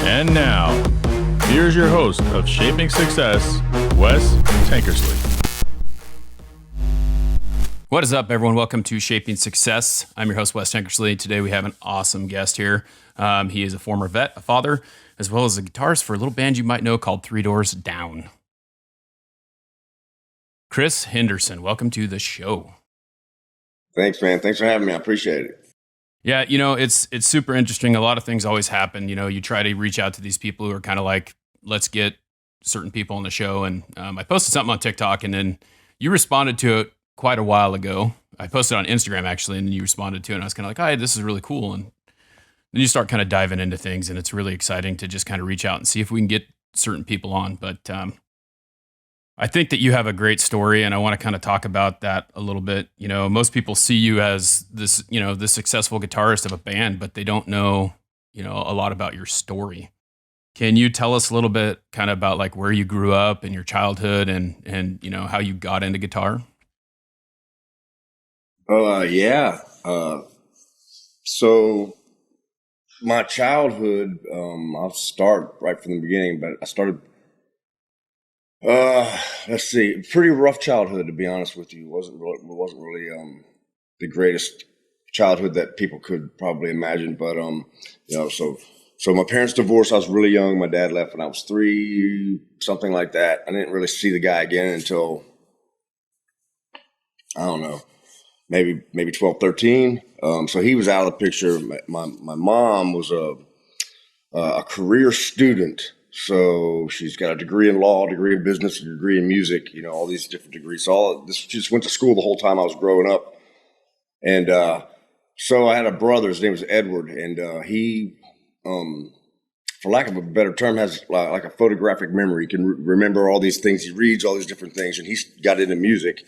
And now, here's your host of Shaping Success, Wes Tankersley. What is up, everyone? Welcome to Shaping Success. I'm your host, Wes Tankersley. Today we have an awesome guest here. He is a former vet, a father, as well as a guitarist for a little band you might know called 3 Doors Down. Chris Henderson, welcome to the show. Thanks, man. Thanks for having me. I appreciate it. Yeah, you know, it's super interesting. A lot of things always happen. You know, you try to reach out to these people who are kind of like, let's get certain people on the show. And I posted something on TikTok, and then you responded to it quite a while ago. I posted on Instagram, actually, and then you responded to it. And I was kind of like, hey, this is really cool. And then you start kind of diving into things, and it's really exciting to just kind of reach out and see if we can get certain people on. But I think that you have a great story, and I want to kind of talk about that a little bit. You know, most people see you as this, you know, this successful guitarist of a band, but they don't know, you know, a lot about your story. Can you tell us a little bit kind of about like where you grew up and your childhood and you know, how you got into guitar? Yeah. So my childhood, I'll start right from the beginning, but I started, let's see, pretty rough childhood, to be honest with you. It wasn't really the greatest childhood that people could probably imagine, but you know, so my parents divorced. I was really young. My dad left when I was 3, something like that. I didn't really see the guy again until, I don't know, maybe 12, 13. So he was out of the picture. My mom was a career student. So she's got a degree in law, a degree in business, a degree in music, you know, all these different degrees. So she just went to school the whole time I was growing up. And so I had a brother, his name was Edward, and he, for lack of a better term, has like a photographic memory. He can remember all these things. He reads all these different things, and he got into music,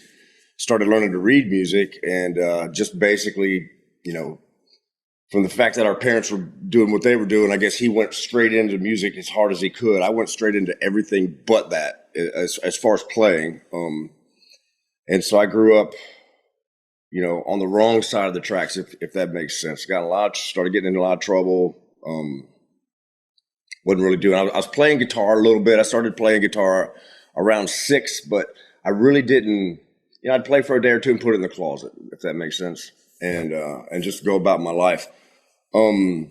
started learning to read music, and just basically, you know, from the fact that our parents were doing what they were doing, I guess he went straight into music as hard as he could. I went straight into everything but that as far as playing. And so I grew up, you know, on the wrong side of the tracks, if that makes sense. Started getting into a lot of trouble. Wasn't really doing, I was playing guitar a little bit. I started playing guitar around 6, but I really didn't, you know, I'd play for a day or two and put it in the closet, if that makes sense. And just go about my life. I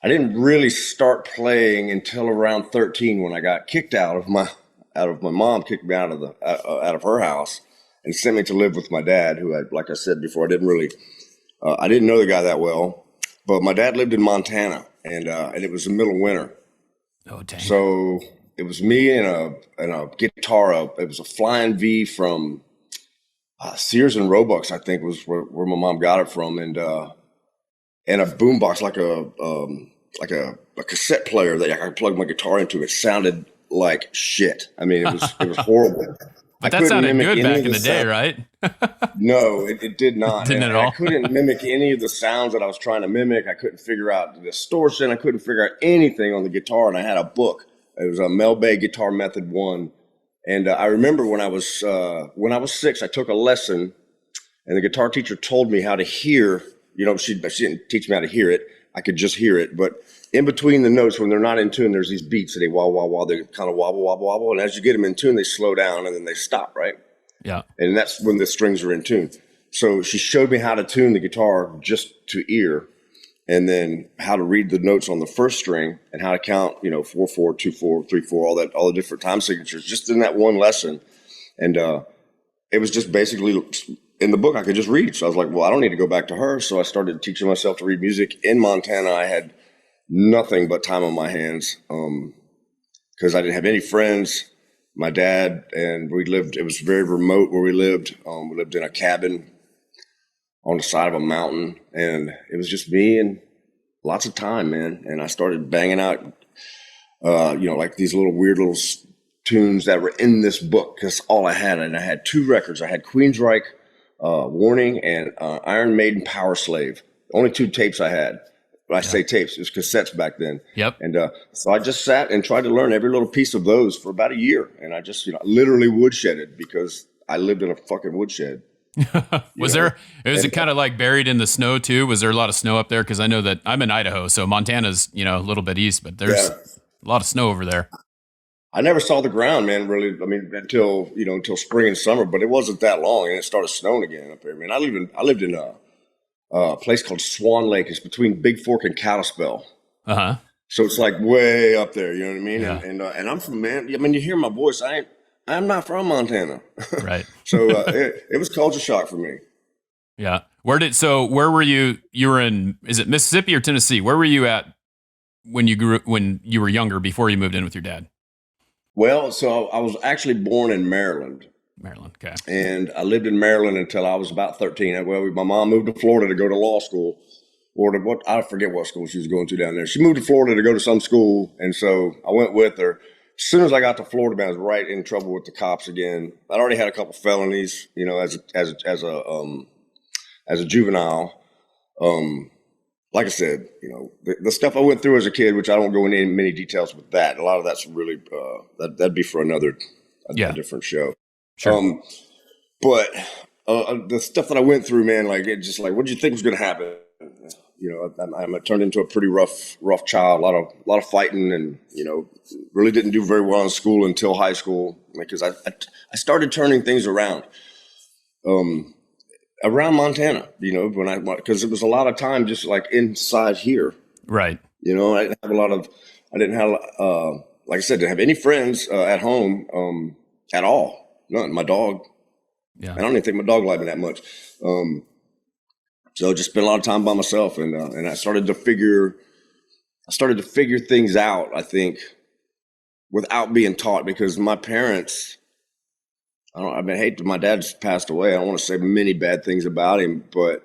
didn't really start playing until around 13 when I got kicked out of my mom kicked me out of her house and sent me to live with my dad, who like I said before, I didn't know the guy that well, but my dad lived in Montana, and it was the middle of winter. Oh, dang. So it was me and a guitar. It was a Flying V from Sears and Roebuck's, I think, was where my mom got it from, and a boombox, like a cassette player that I could plug my guitar into. It sounded like shit. I mean, it was horrible. But that sounded good back in the day, right? No, it did not. Didn't at all. I couldn't mimic any of the sounds that I was trying to mimic. I couldn't figure out the distortion. I couldn't figure out anything on the guitar. And I had a book. It was a Mel Bay Guitar Method 1. And I remember when I was 6, I took a lesson, and the guitar teacher told me how to hear. You know, she didn't teach me how to hear it. I could just hear it. But in between the notes, when they're not in tune, there's these beats that they wah, wah, wah. They kind of wobble, wobble, wobble. And as you get them in tune, they slow down, and then they stop, right? Yeah. And that's when the strings are in tune. So she showed me how to tune the guitar just to ear, and then how to read the notes on the first string, and how to count, you know, 4/4, 2/4, 3/4, all the different time signatures, just in that one lesson. And it was just basically in the book I could just read. So I was like, well, I don't need to go back to her. So I started teaching myself to read music in Montana. I had nothing but time on my hands because I didn't have any friends. My dad and it was very remote where we lived. We lived in a cabin on the side of a mountain, and it was just me and lots of time, man. And I started banging out, you know, like these weird little tunes that were in this book, because all I had, and I had 2 records. I had Queensryche, Warning, and Iron Maiden, Power Slave. Only 2 tapes I had. When I say tapes, it was cassettes back then. Yep. And so I just sat and tried to learn every little piece of those for about a year. And I just, you know, literally woodshedded, because I lived in a fucking woodshed. Was know? it kind of like buried in the snow too? Was there a lot of snow up there? Because I know that I'm in Idaho, so Montana's, a little bit east, but there's Yeah. a lot of snow over there. I never saw the ground, man, really. I mean, until spring and summer, but it wasn't that long, and it started snowing again up there, man. I lived in a place called Swan Lake. It's between Big Fork and Kalispell. Uh-huh. So it's like way up there, you know what I mean? Yeah. And I'm from, man, I mean, you hear my voice. I'm not from Montana. Right. So it was culture shock for me. Yeah. Where were you? You were in, is it Mississippi or Tennessee? Where were you at when you were younger before you moved in with your dad? Well, so I was actually born in Maryland. Maryland. Okay. And I lived in Maryland until I was about 13. Well, my mom moved to Florida to go to law school, or to what, I forget what school she was going to down there. She moved to Florida to go to some school, and so I went with her. As soon as I got to Florida, man, I was right in trouble with the cops again. I'd already had a couple felonies, as a juvenile. Like I said, the stuff I went through as a kid, which I don't go into many details with that. A lot of that's really that'd be for a different show. Sure. But the stuff that I went through, man, like it just like, what did you think was going to happen? I turned into a pretty rough child. A lot of fighting, and really didn't do very well in school until high school, because I started turning things around. Around Montana, because it was a lot of time just like inside here. Right. I didn't have, like I said, didn't have any friends at home at all. None. My dog. Yeah. I don't even think my dog liked me that much. So just spent a lot of time by myself, and I started to figure things out, I think, without being taught, because my parents, my dad's passed away. I don't want to say many bad things about him, but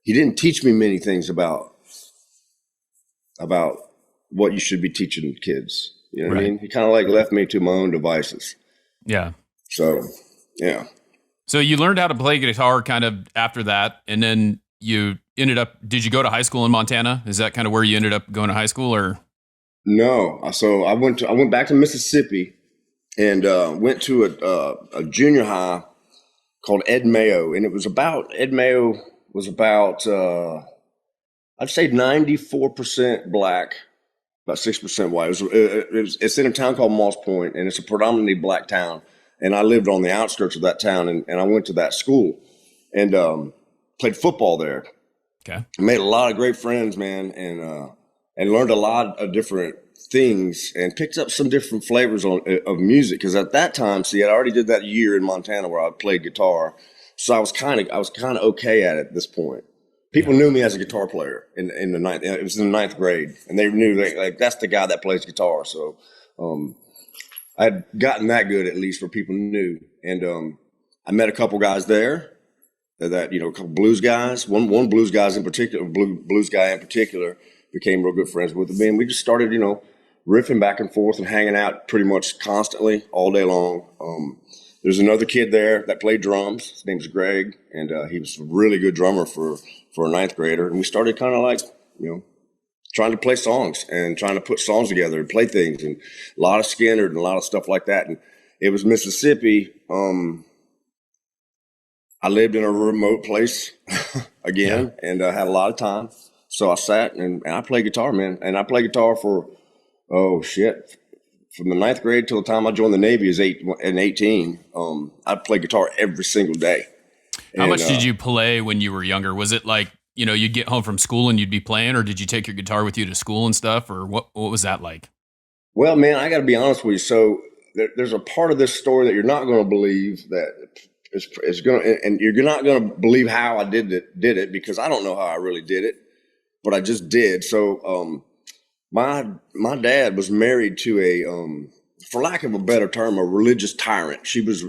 he didn't teach me many things about what you should be teaching kids. You know what I mean? He kind of like left me to my own devices. Yeah. So, yeah. So you learned how to play guitar kind of after that, and then you did you go to high school in Montana? Is that kind of where you ended up going to high school, or? No. So I went back to Mississippi and went to a junior high called Ed Mayo. And Ed Mayo was about, I'd say 94% black, about 6% white. It's in a town called Moss Point, and it's a predominantly black town. And I lived on the outskirts of that town, and I went to that school and played football there. Okay. Made a lot of great friends, man, and learned a lot of different things, and picked up some different flavors of music. Because at that time, I already did that year in Montana where I played guitar, so I was kind of okay at it at this point. People knew me as a guitar player in the ninth. It was in the ninth grade, and they knew like that's the guy that plays guitar. So I had gotten that good, at least, where people knew. And I met a couple guys there a couple blues guys. One blues guy in particular became real good friends with me, and we just started, riffing back and forth and hanging out pretty much constantly all day long. There's another kid there that played drums. His name's Greg, and he was a really good drummer for a ninth grader. And we started kind of like, trying to play songs and trying to put songs together and play things, and a lot of Skinner and a lot of stuff like that. And it was Mississippi. I lived in a remote place again, and I had a lot of time. So I sat and I played guitar, man. And I played guitar from the ninth grade till the time I joined the Navy as 18. I played guitar every single day. How much did you play when you were younger? Was it like, you'd get home from school and you'd be playing, or did you take your guitar with you to school and stuff, or what was that like? Well, man, I got to be honest with you. So there's a part of this story that you're not going to believe that it's going to, and you're not going to believe how I did it, because I don't know how I really did it, but I just did. So, my dad was married to a, for lack of a better term, a religious tyrant. She was,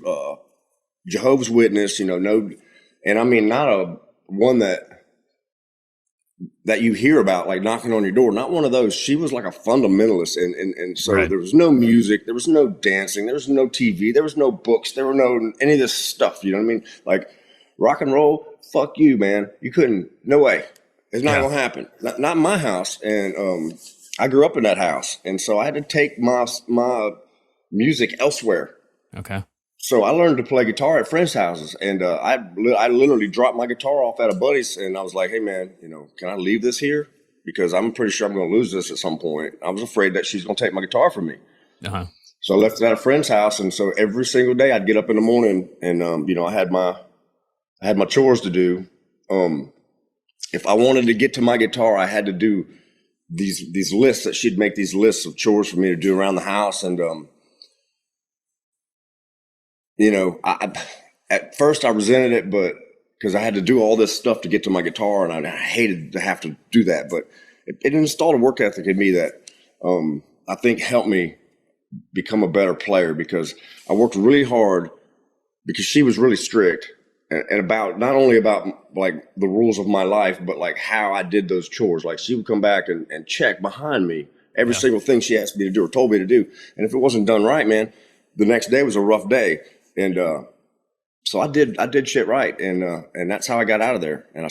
Jehovah's Witness, and I mean, not a one that you hear about, like knocking on your door, not one of those. She was like a fundamentalist. And so There was no music, there was no dancing, there was no TV, there was no books, there were no, any of this stuff. You know what I mean? Like rock and roll, fuck you, man. You couldn't, no way. It's not going to happen. Not in my house. And, I grew up in that house. And so I had to take my music elsewhere. Okay. So I learned to play guitar at friends' houses, and I literally dropped my guitar off at a buddy's, and I was like, "Hey man, can I leave this here? Because I'm pretty sure I'm going to lose this at some point." I was afraid that she's going to take my guitar from me. Uh-huh. So I left it at a friend's house, and so every single day I'd get up in the morning, and I had my chores to do. If I wanted to get to my guitar, I had to do these lists that she'd make these lists of chores for me to do around the house, and at first I resented it, but because I had to do all this stuff to get to my guitar, and I hated to have to do that. But it installed a work ethic in me that I think helped me become a better player, because I worked really hard, because she was really strict and about not only about like the rules of my life, but like how I did those chores. Like she would come back and check behind me every single thing she asked me to do or told me to do. And if it wasn't done right, man, the next day was a rough day. And so I did shit right, and that's how I got out of there. And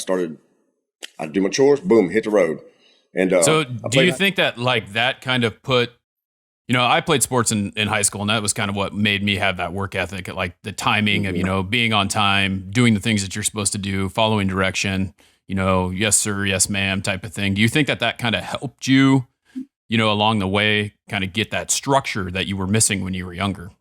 I'd do my chores, boom, hit the road. And so do you think that like that kind of put, I played sports in high school, and that was kind of what made me have that work ethic, like the timing of, being on time, doing the things that you're supposed to do, following direction, yes, sir, yes, ma'am type of thing. Do you think that kind of helped you, along the way, kind of get that structure that you were missing when you were younger?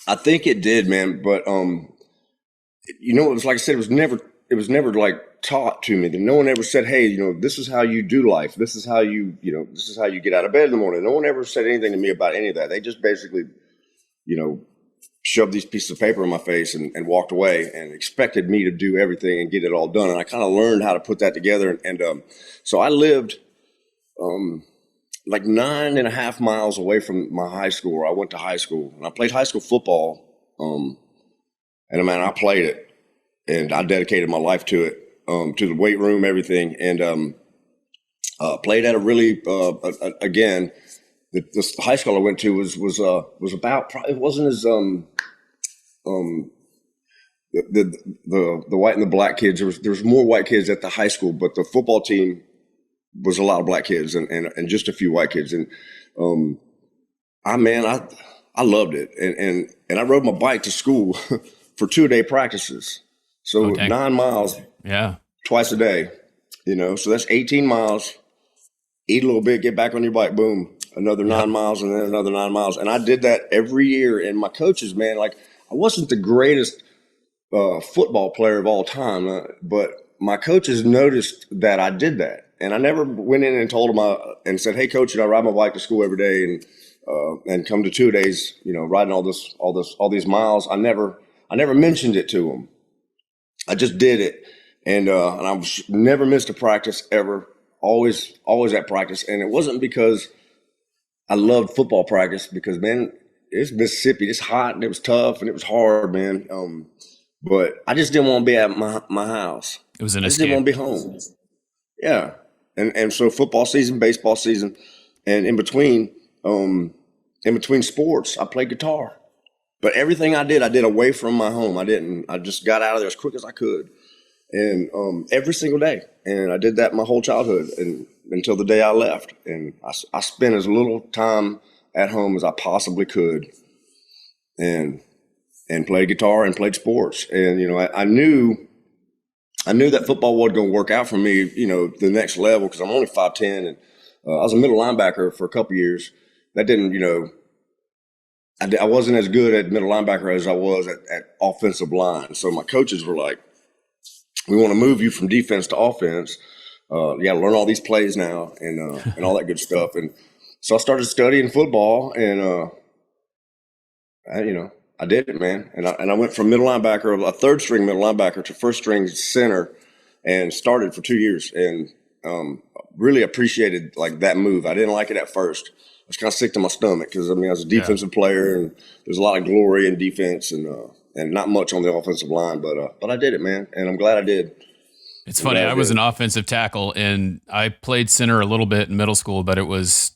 I think it did, man. But it was like I said, it was never like taught to me. That no one ever said, "Hey, this is how you do life. This is how this is how you get out of bed in the morning." No one ever said anything to me about any of that. They just basically, shoved these pieces of paper in my face and walked away and expected me to do everything and get it all done. And I kind of learned how to put that together. And so I lived like 9.5 miles away from my high school, where I went to high school, and I played high school football. And man, I played it, and I dedicated my life to it, to the weight room, everything. And played at a really, again, the high school I went to was about, probably it wasn't as, the white and the black kids, there was more white kids at the high school, but the football team was a lot of black kids and just a few white kids. And I loved it. And I rode my bike to school for 2-day practices. So 9 miles twice a day, so that's 18 miles, eat a little bit, get back on your bike, boom, another 9 miles, and then another 9 miles. And I did that every year. And my coaches, man, like I wasn't the greatest football player of all time, but my coaches noticed that I did that. And I never went in and told them and said, "Hey, coach, I ride my bike to school every day and come to 2 days, riding all these miles." I never mentioned it to them. I just did it, and I never missed a practice ever. Always at practice, and it wasn't because I loved football practice, because man, it's Mississippi, it's hot, and it was tough, and it was hard, man. But I just didn't want to be at my house. It was an escape. I just didn't want to be home. Yeah. And so football season, baseball season, and in between sports, I played guitar. But everything I did away from my home. I just got out of there as quick as I could. And every single day. And I did that my whole childhood and until the day I left. And I spent as little time at home as I possibly could and played guitar and played sports. And, I knew that football wasn't going to work out for me, the next level, because I'm only 5'10", and I was a middle linebacker for a couple of years. That didn't, I wasn't as good at middle linebacker as I was at offensive line. So my coaches were like, "We want to move you from defense to offense. You got to learn all these plays now and all that good stuff." And so I started studying football, and I did it, man. And I went from middle linebacker, a third string middle linebacker, to first string center, and started for 2 years. And really appreciated like that move. I didn't like it at first. I was kind of sick to my stomach because I was a defensive player, and there's a lot of glory in defense and not much on the offensive line. But I did it, man, and I'm glad I did. It's funny. I was an offensive tackle, and I played center a little bit in middle school, but it was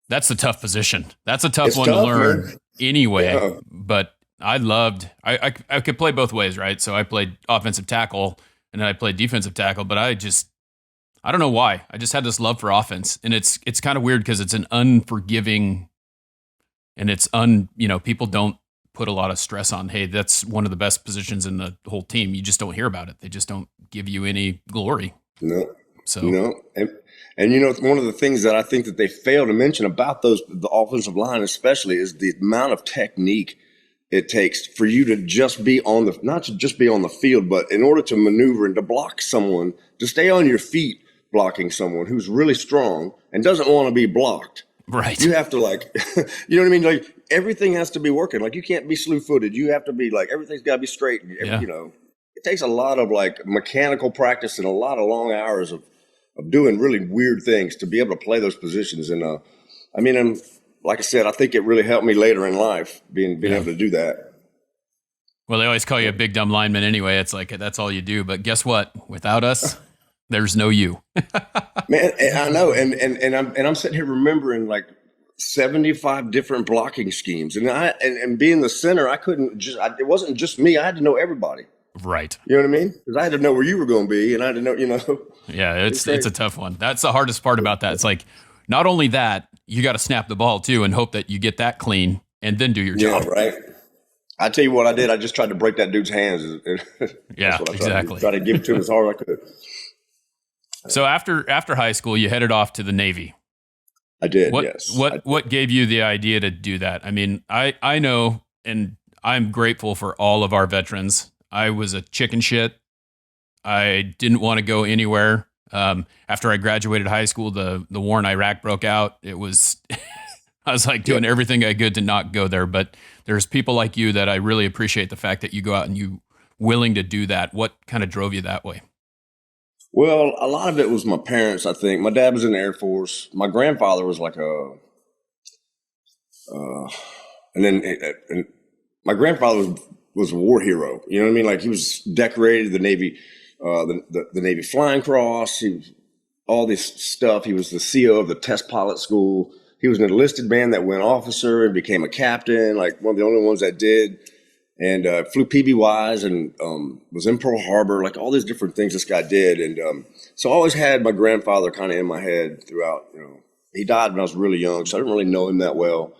that's a tough position. That's a tough one to learn, man. Anyway. Yeah. But I could play both ways, right? So I played offensive tackle, and then I played defensive tackle. But I don't know why. I just had this love for offense, and it's kind of weird because it's an unforgiving And it's people don't put a lot of stress on, hey, that's one of the best positions in the whole team. You just don't hear about it. They just don't give you any glory. No. So, and one of the things that I think that they fail to mention about the offensive line especially is the amount of technique it takes for you to just be not to just be on the field, but in order to maneuver and to block someone, to stay on your feet blocking someone who's really strong and doesn't want to be blocked. Right. You have to you know what I mean? Like everything has to be working. Like you can't be slew-footed. You have to be everything's got to be straight. Yeah. It takes a lot of mechanical practice and a lot of long hours of doing really weird things to be able to play those positions. And and like I said, I think it really helped me later in life being able to do that. Well, they always call you a big dumb lineman anyway. It's like that's all you do. But guess what? Without us, there's no you. Man, I know, and I'm sitting here remembering 75 different blocking schemes, and being the center, I couldn't it wasn't just me. I had to know everybody. Right. You know what I mean? Because I had to know where you were going to be, and I had to know, Yeah, it's a tough one. That's the hardest part about that. It's like not only that, you got to snap the ball too and hope that you get that clean and then do your job. Yeah, right. I tell you what I did. I just tried to break that dude's hands. Yeah, exactly. Try to give it to him as hard as I could. So after high school, you headed off to the Navy. I did, yes. What gave you the idea to do that? I mean, I know, and I'm grateful for all of our veterans. I was a chicken shit. I didn't want to go anywhere. After I graduated high school, the war in Iraq broke out. It was, I was doing everything I could to not go there. But there's people like you that I really appreciate the fact that you go out and you willing to do that. What kind of drove you that way? Well, a lot of it was my parents, I think. My dad was in the Air Force. My grandfather was and my grandfather was a war hero. You know what I mean? He was decorated the Navy, the Navy Flying Cross. He was all this stuff. He was the CO of the test pilot school. He was an enlisted man that went officer and became a captain, one of the only ones that did. And flew PBYs and was in Pearl Harbor, all these different things this guy did. And so I always had my grandfather kind of in my head throughout. He died when I was really young, so I didn't really know him that well.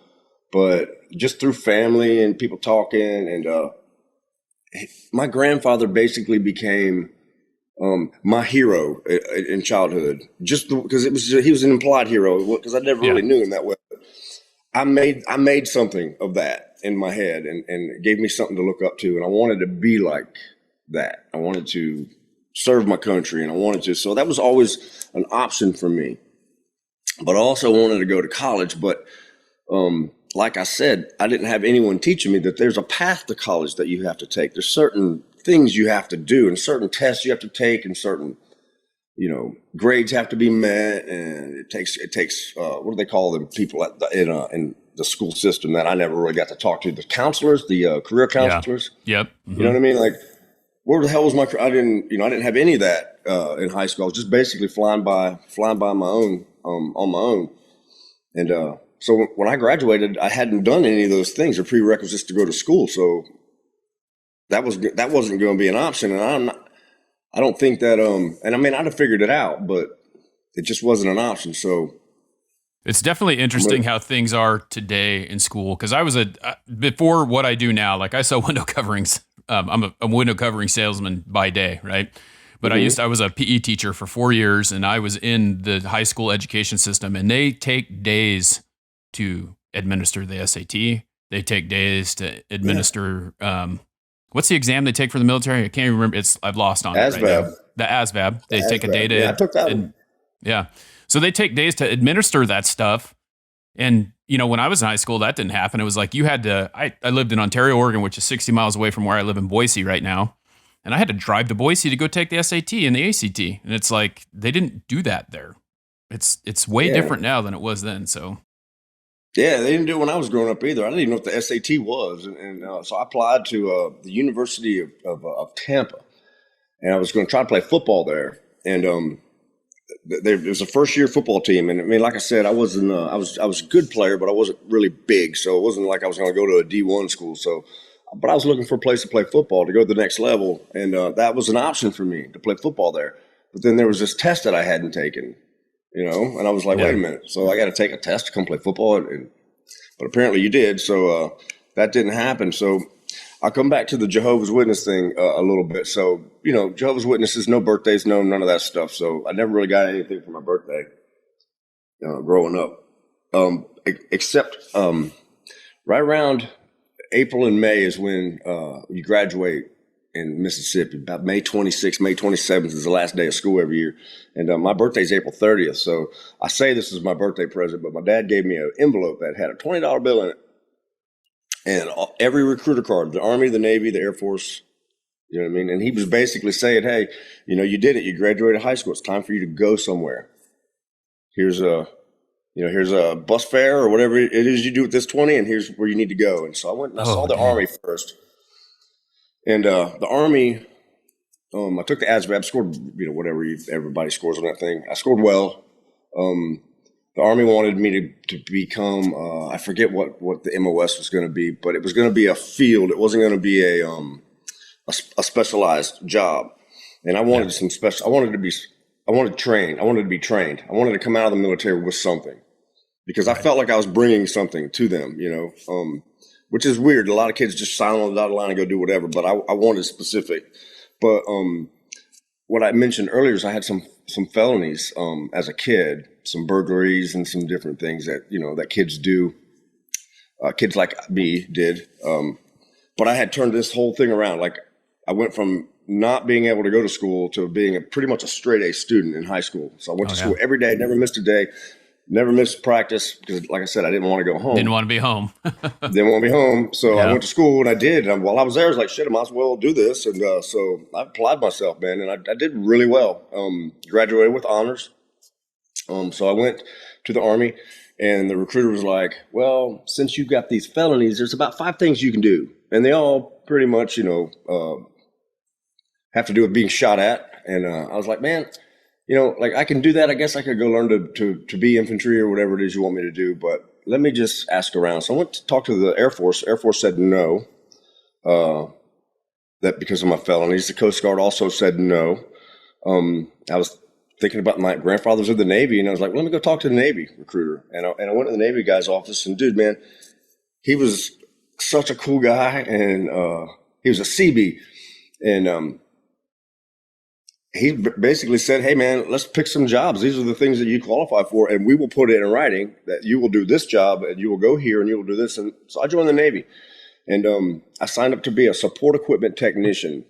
But just through family and people talking, and my grandfather basically became my hero in childhood, just because he was an implied hero, because I never really knew him that well. I made something of that in my head, and it gave me something to look up to, and I wanted to be like that. I wanted to serve my country, and so that was always an option for me. But I also wanted to go to college, but like I said, I didn't have anyone teaching me that there's a path to college that you have to take. There's certain things you have to do, and certain tests you have to take, and certain grades have to be met, and it takes what do they call them, people in the school system that I never really got to talk to, the counselors, the career counselors. Yeah. Yep. Mm-hmm. You know what I mean? Where the hell was I didn't have any of that in high school. I was just basically flying by my own on my own. And so when I graduated, I hadn't done any of those things or prerequisites to go to school. So that wasn't going to be an option. And I don't think that, and I mean, I'd have figured it out, but it just wasn't an option. So it's definitely interesting how things are today in school. Cause I was before what I do now, I sell window coverings. I'm a window covering salesman by day. Right. But I was a PE teacher for 4 years, and I was in the high school education system, and they take days to administer the SAT. They take days to administer, what's the exam they take for the military? I can't even remember. I've lost on ASVAB. it right now. The ASVAB. They take a day to. Yeah, I took that one. Yeah. So they take days to administer that stuff. And, when I was in high school, that didn't happen. It was you had to, I lived in Ontario, Oregon, which is 60 miles away from where I live in Boise right now. And I had to drive to Boise to go take the SAT and the ACT. And it's they didn't do that there. It's way different now than it was then. So. Yeah, they didn't do it when I was growing up either. I didn't even know what the SAT was. And so I applied to the University of Tampa. And I was going to try to play football there. And there was a first-year football team. And, I mean, like I said, I was a good player, but I wasn't really big. So it wasn't like I was going to go to a D1 school. But I was looking for a place to play football, to go to the next level. And that was an option for me to play football there. But then there was this test that I hadn't taken. And I was like, wait a minute. So I got to take a test to come play football. And but apparently you did. So that didn't happen. So I'll come back to the Jehovah's Witness thing a little bit. So, Jehovah's Witnesses, no birthdays, no none of that stuff. So I never really got anything for my birthday growing up, except right around April and May is when you graduate in Mississippi. About May 26th, May 27th is the last day of school every year. And my birthday is April 30th. So I say this is my birthday present, but my dad gave me an envelope that had a $20 bill in it. And every recruiter card, the Army, the Navy, the Air Force, you know what I mean? And he was basically saying, hey, you did it. You graduated high school. It's time for you to go somewhere. Here's a bus fare or whatever it is you do with this 20, and here's where you need to go. And so I went and I saw the Army first. And the Army, I took the ASVAB, scored, whatever everybody scores on that thing. I scored well. The Army wanted me to become, I forget what the MOS was going to be, but it was going to be a field. It wasn't going to be a specialized job. And I wanted I wanted to be trained. I wanted to be trained. I wanted to come out of the military with something because I felt like I was bringing something to them, which is weird. A lot of kids just sign on the dotted line and go do whatever, but I wanted specific. But what I mentioned earlier is I had some felonies as a kid, some burglaries and some different things that, that kids do. Kids like me did. But I had turned this whole thing around. Like I went from not being able to go to school to being pretty much a straight A student in high school. So I went to school every day, never missed a day, never missed practice because, like I said, I didn't want to go home. Didn't want to be home. Didn't want to be home. So I went to school and I did. And while I was there, I was like, shit, I might as well do this. And so I applied myself, man. And I did really well. Graduated with honors. So I went to the Army and the recruiter was like, well, since you've got these felonies, there's about 5 things you can do. And they all pretty much, have to do with being shot at. And I was like, man, I can do that. I guess I could go learn to be infantry or whatever it is you want me to do. But let me just ask around. So I went to talk to the Air Force. Air Force said no, that because of my felonies. The Coast Guard also said no. I was thinking about my grandfather's in the Navy, and I was like, let me go talk to the Navy recruiter. And I went to the Navy guy's office, and dude, man, he was such a cool guy, and he was a CB. And he basically said, hey, man, let's pick some jobs. These are the things that you qualify for, and we will put it in writing that you will do this job, and you will go here, and you will do this. And so I joined the Navy, and I signed up to be a support equipment technician,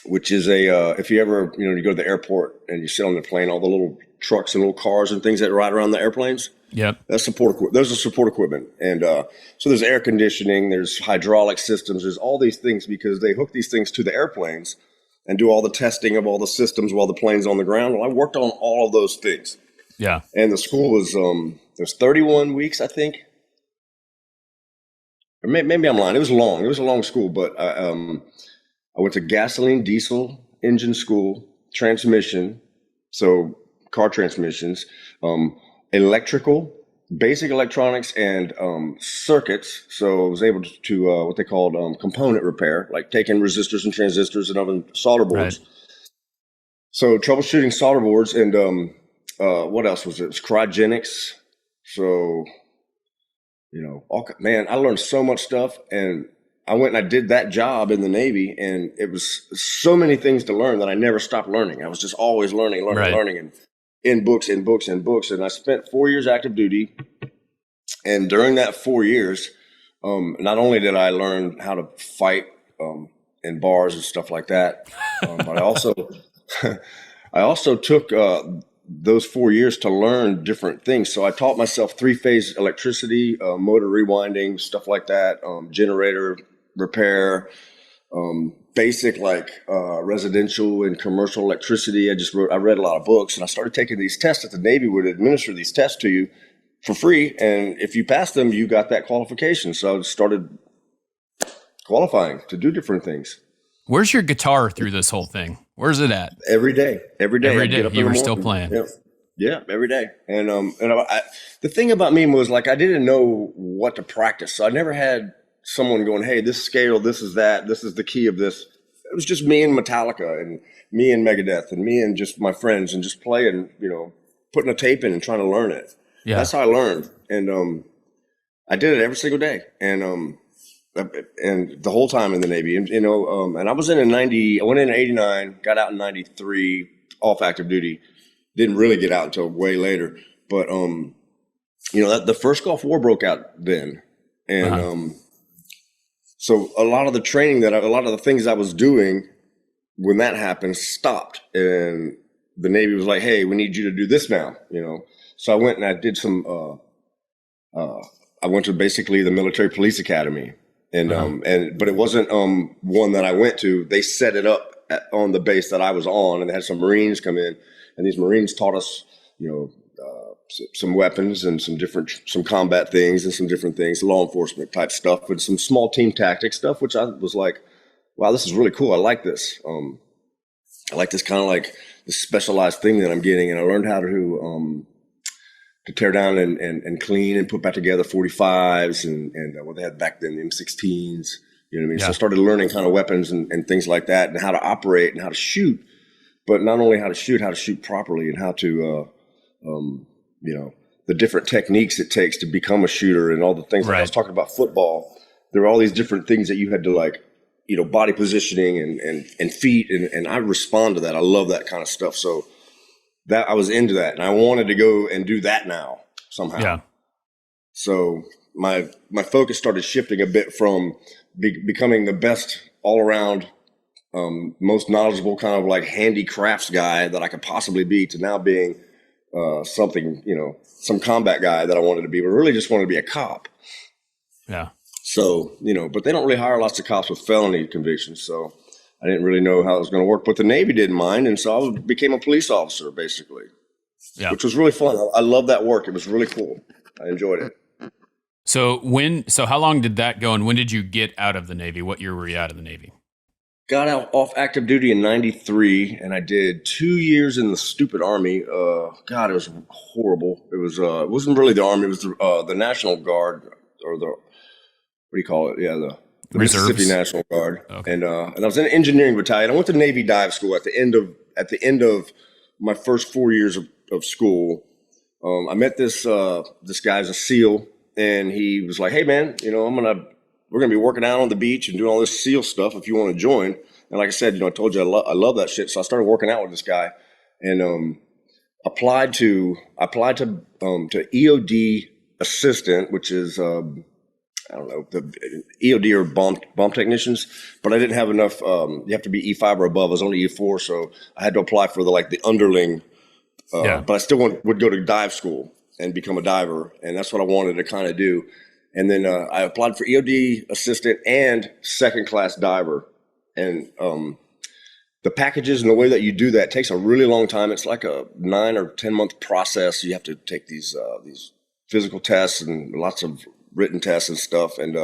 which is if you ever, you go to the airport and you sit on the plane, all the little trucks and little cars and things that ride around the airplanes. Yep. That's support equipment. Those are support equipment. And so there's air conditioning, there's hydraulic systems, there's all these things because they hook these things to the airplanes and do all the testing of all the systems while the plane's on the ground. Well, I worked on all of those things. Yeah. And the school was, it was 31 weeks, I think. Or maybe I'm lying. It was long. It was a long school, but I went to gasoline, diesel, engine school, transmission, so car transmissions, electrical, basic electronics, and circuits. So I was able to do what they called component repair, like taking resistors and transistors and other solder boards. Right. So troubleshooting solder boards and what else was it? It was cryogenics. So, man, I learned so much stuff, and I went and I did that job in the Navy, and it was so many things to learn that I never stopped learning. I was just always learning, and in books. And I spent 4 years active duty. And during that 4 years, not only did I learn how to fight in bars and stuff like that, but I also took those 4 years to learn different things. So I taught myself 3-phase electricity, motor rewinding, stuff like that, generator repair, basic residential and commercial electricity. I read a lot of books, and I started taking these tests that the Navy would administer these tests to you for free. And if you passed them, you got that qualification. So I started qualifying to do different things. Where's your guitar through this whole thing? Where's it at? Every day. Every day. You were still playing. Yeah, every day. And the thing about me was I didn't know what to practice. So I never had someone going, hey, this scale, this is that, this is the key of this. It was just me and Metallica and me and Megadeth and me and just my friends and just playing, putting a tape in and trying to learn it. Yeah. That's how I learned. And I did it every single day, and the whole time in the Navy, and and I was in 90. I went in 89, got out in 93, off active duty. Didn't really get out until way later, but that the first Gulf War broke out then, and so a lot of the training a lot of the things I was doing when that happened stopped, and the Navy was like, "Hey, we need you to do this now," So I went and I did some. I went to basically the Military Police Academy, but it wasn't one that I went to. They set it up on the base that I was on, and they had some Marines come in, and these Marines taught us, some weapons and some combat things and some different things, law enforcement type stuff, and some small team tactics stuff, which I was like, wow, this is really cool. I like this. I like this kind of like this specialized thing that I'm getting, and I learned how to tear down and clean and put back together 45s and what they had back then, the M16s. You know what I mean? Yeah. So I started learning kind of weapons and things like that, and how to operate and how to shoot, but not only how to shoot properly, and how to, the different techniques it takes to become a shooter, and all the things. Like I was talking about football. There are all these different things that you had to body positioning and feet. And I respond to that. I love that kind of stuff. So that I was into that, and I wanted to go and do that now somehow. Yeah. So my focus started shifting a bit from becoming the best all around, most knowledgeable kind of like handicrafts guy that I could possibly be, to now being something, some combat guy that I wanted to be, but really just wanted to be a cop. Yeah. So, but they don't really hire lots of cops with felony convictions. So I didn't really know how it was going to work, but the Navy didn't mind. And so I became a police officer, basically, which was really fun. I love that work. It was really cool. I enjoyed it. So how long did that go, and when did you get out of the Navy? What year were you out of the Navy? Got out off active duty in 93, and I did 2 years in the stupid Army. God, it was horrible. It was, it wasn't really the Army. It was the National Guard, or what do you call it? Yeah, the Mississippi National Guard. Okay. And I was in an engineering battalion. I went to Navy dive school at the end of my first 4 years of school. I met this guy's a SEAL, and he was like, "Hey man, we're gonna be working out on the beach and doing all this SEAL stuff if you want to join." And like I said, I told you I love that shit. So I started working out with this guy, and applied to EOD assistant, which is I don't know, the EOD or bomb technicians, but I didn't have enough. You have to be E5 or above. I was only E4, so I had to apply for the underling. But I still would go to dive school and become a diver, and that's what I wanted to kind of do. And then I applied for EOD assistant and second class diver, and the packages and the way that you do that takes a really long time. It's like a 9 or 10 month process. You have to take these physical tests and lots of written tests and stuff, and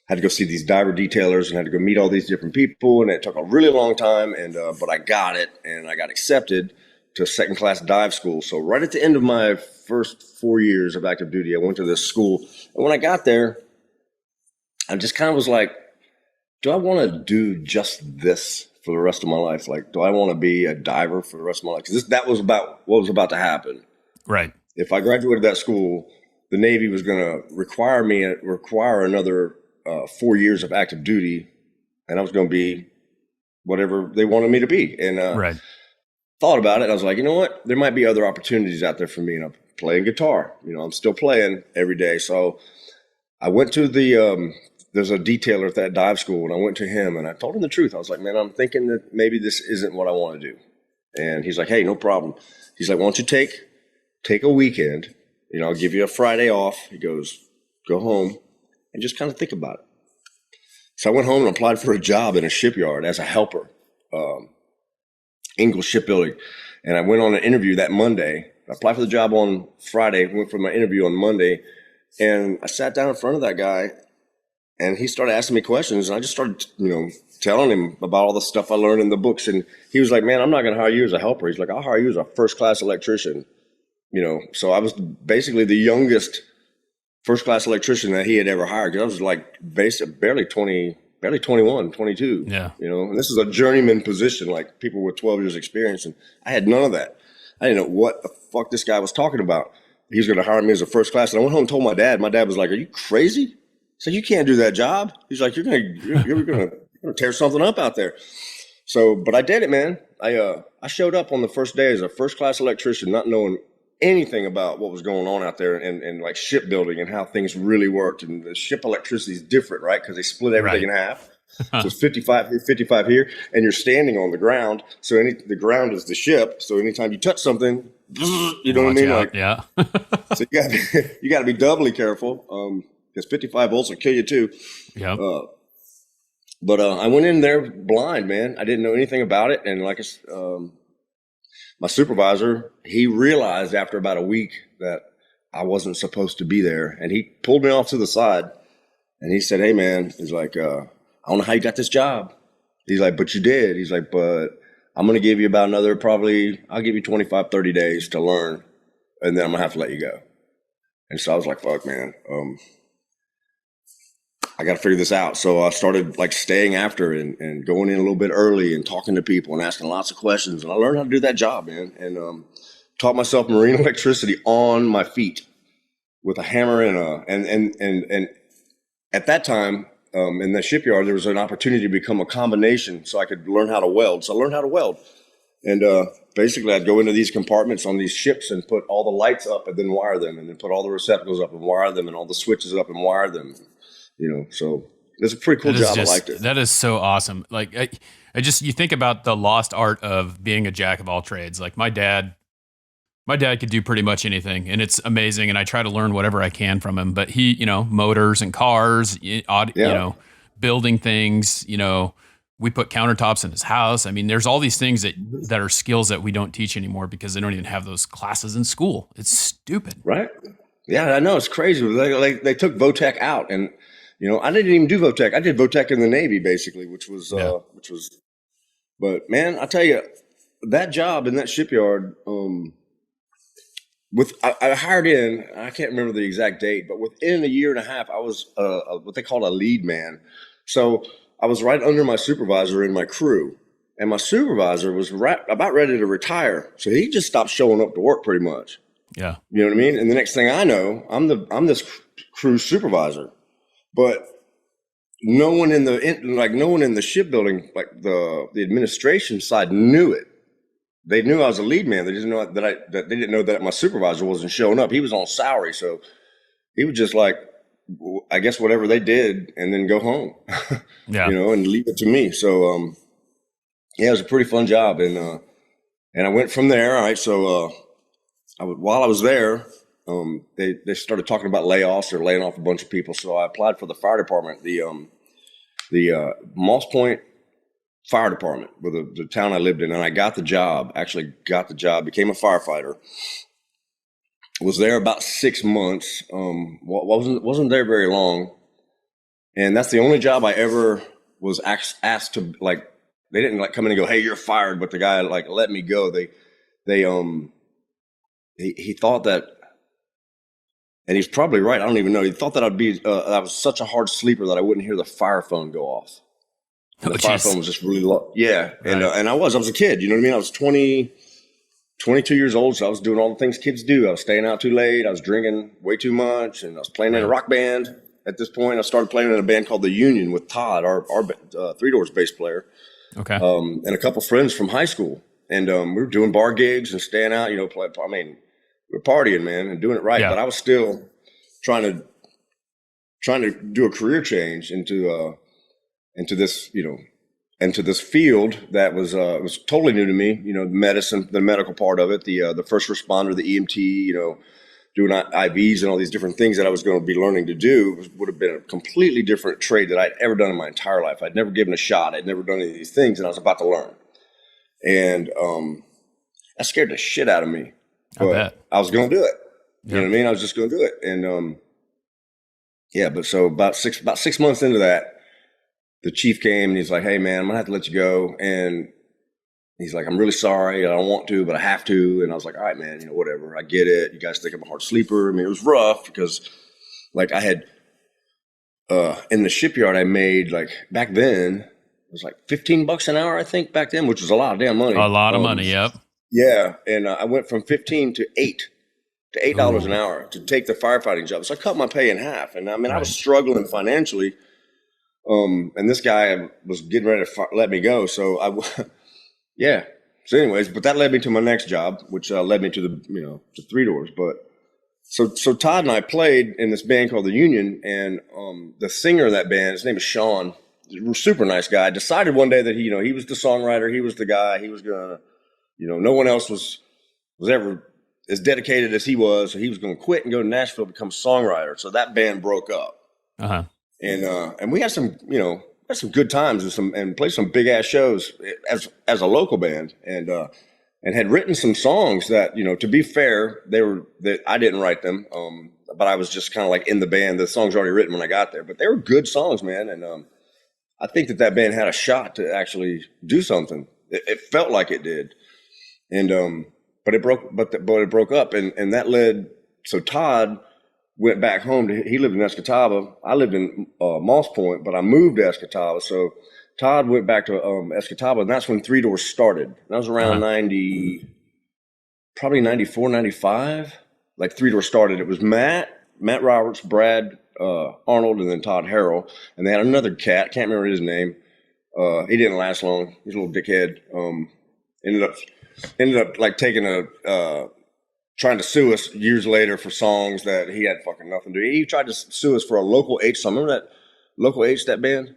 had to go see these diver detailers and had to go meet all these different people, and it took a really long time, and but I got it, and I got accepted to second class dive school. So right at the end of my first 4 years of active duty, I went to this school, and when I got there, I just kind of was like, do I want to do just this for the rest of my life? Like, do I want to be a diver for the rest of my life? Because that was about what was about to happen. Right. If I graduated that school, the Navy was going to require another 4 years of active duty, and I was going to be whatever they wanted me to be. And thought about it, and I was like, you know what? There might be other opportunities out there for me. And I'm playing guitar. I'm still playing every day. So I went to there's a detailer at that dive school, and I went to him, and I told him the truth. I was like, man, I'm thinking that maybe this isn't what I want to do. And he's like, hey, no problem. He's like, why don't you take a weekend? I'll give you a Friday off. He goes, go home and just kind of think about it. So I went home and applied for a job in a shipyard as a helper, Ingalls Shipbuilding. And I went on an interview that Monday. I applied for the job on Friday, went for my interview on Monday, and I sat down in front of that guy, and he started asking me questions, and I just started, telling him about all the stuff I learned in the books. And he was like, man, I'm not going to hire you as a helper. He's like, I'll hire you as a first-class electrician. So I was basically the youngest first-class electrician that he had ever hired. Cause I was like barely 21, 22. Yeah. And this is a journeyman position, like people with 12 years experience. And I had none of that. I didn't know what the fuck this guy was talking about. he was going to hire me as a first class. And I went home and told my dad. My dad was like, "Are you crazy?" He said, "You can't do that job." He's like, you're gonna tear something up out there." So, but I did it, man. I showed up on the first day as a first class electrician, not knowing anything about what was going on out there and like shipbuilding and how things really worked. And the ship electricity is different, right? Because they split everything in half. So it's 55 here, 55 here, and you're standing on the ground. So the ground is the ship. So anytime you touch something, you know what I mean? Out. Like, yeah. so you got to be doubly careful because 55 volts will kill you too. Yeah. But I went in there blind, man. I didn't know anything about it, and like my supervisor, he realized after about a week that I wasn't supposed to be there, and he pulled me off to the side, and he said, "Hey, man," he's like, "I don't know how you got this job." He's like, "But you did." He's like, "But I'm going to give you about another I'll give you 25, 30 days to learn, and then I'm going to have to let you go." And so I was like, "Fuck, man. I got to figure this out." So I started like staying after and going in a little bit early and talking to people and asking lots of questions. And I learned how to do that job, man. And taught myself marine electricity on my feet with a hammer and at that time, in the shipyard, there was an opportunity to become a combination so I could learn how to weld. So I learned how to weld. And basically, I'd go into these compartments on these ships and put all the lights up and then wire them, and then put all the receptacles up and wire them, and all the switches up and wire them. So it's a pretty cool job. I liked it. That is so awesome. Like you think about the lost art of being a jack of all trades. Like my dad could do pretty much anything, and it's amazing. And I try to learn whatever I can from him. But he, motors and cars, building things. We put countertops in his house. I mean, there's all these things that are skills that we don't teach anymore because they don't even have those classes in school. It's stupid, right? Yeah, I know, it's crazy. They took Votech out, and I didn't even do Votech. I did Votech in the Navy, basically, which was. But man, I tell you, that job in that shipyard. I hired in. I can't remember the exact date, but within a year and a half, I was what they called a lead man. So I was right under my supervisor in my crew, and my supervisor was about ready to retire. So he just stopped showing up to work, pretty much. Yeah, you know what I mean. And the next thing I know, I'm this crew supervisor. But no one in the shipbuilding, like the administration side, knew it. They knew I was a lead man. They didn't know that they didn't know that my supervisor wasn't showing up. He was on salary, so he was just like, I guess whatever they did, and then go home. Yeah, and leave it to me. So it was a pretty fun job, and I went from there. All right, so while I was there. They started talking about layoffs or laying off a bunch of people. So I applied for the fire department, the Moss Point Fire Department, with the town I lived in, and I got the job. Actually, got the job. Became a firefighter. Was there about 6 months. Wasn't there very long, and that's the only job I ever was asked to like. They didn't like come in and go, "Hey, you're fired," but the guy like let me go. He thought that. And he's probably right. I don't even know. He thought that I was such a hard sleeper that I wouldn't hear the fire phone go off. And the fire phone was just really low. Yeah. Right. And I was a kid. You know what I mean? I was 22 years old. So I was doing all the things kids do. I was staying out too late. I was drinking way too much. And I was playing in a rock band. At this point, I started playing in a band called The Union with Todd, our Three Doors bass player. Okay. And a couple friends from high school. And we were doing bar gigs and staying out, we're partying, man, and doing it right. Yeah. But I was still trying to do a career change into this, into this field that was totally new to me. Medicine, the medical part of it, the first responder, the EMT, doing IVs and all these different things that I was going to be learning to do would have been a completely different trade that I'd ever done in my entire life. I'd never given a shot. I'd never done any of these things, and I was about to learn. And that scared the shit out of me. But I was going to do it. You know what I mean? I was just going to do it. And but so about 6 months into that, the chief came and he's like, "Hey, man, I'm going to have to let you go." And he's like, "I'm really sorry. I don't want to, but I have to." And I was like, "All right, man, whatever. I get it. You guys think I'm a hard sleeper." I mean, it was rough because like I had in the shipyard, I made like back then, it was like $15 an hour, I think, back then, which was a lot of damn money. A lot of money, yep. Yeah, and I went from 15 to 8 to $8 an Ooh, hour to take the firefighting job. So I cut my pay in half. And I mean, I was right. struggling financially. And this guy was getting ready to let me go. So yeah. So anyways, but that led me to my next job, which led me to to Three Doors. But so Todd and I played in this band called The Union, and the singer of that band, his name is Sean, super nice guy, decided one day that he was the songwriter, he was the guy, he was gonna, no one else was ever as dedicated as he was, so he was gonna quit and go to Nashville to become a songwriter. So that band broke up. Uh-huh. And we had some good times and played some big ass shows as a local band, and had written some songs that, to be fair, that I didn't write them, but I was just kind of like in the band. The songs were already written when I got there, but they were good songs, man. And I think that band had a shot to actually do something. It felt like it did, and but it broke up, and that led. So Todd went back home. He lived in Escataba. I lived in Moss Point, but I moved to Escataba. So Todd went back to Escataba, and that's when Three Doors started. That was around probably 94, 95. Like Three Doors started. It was Matt Roberts, Brad Arnold, and then Todd Harrell. And they had another cat. Can't remember his name. He didn't last long. He's a little dickhead. Ended up like taking trying to sue us years later for songs that he had fucking nothing to do. He tried to sue us for a Local H song. Remember that Local H, that band?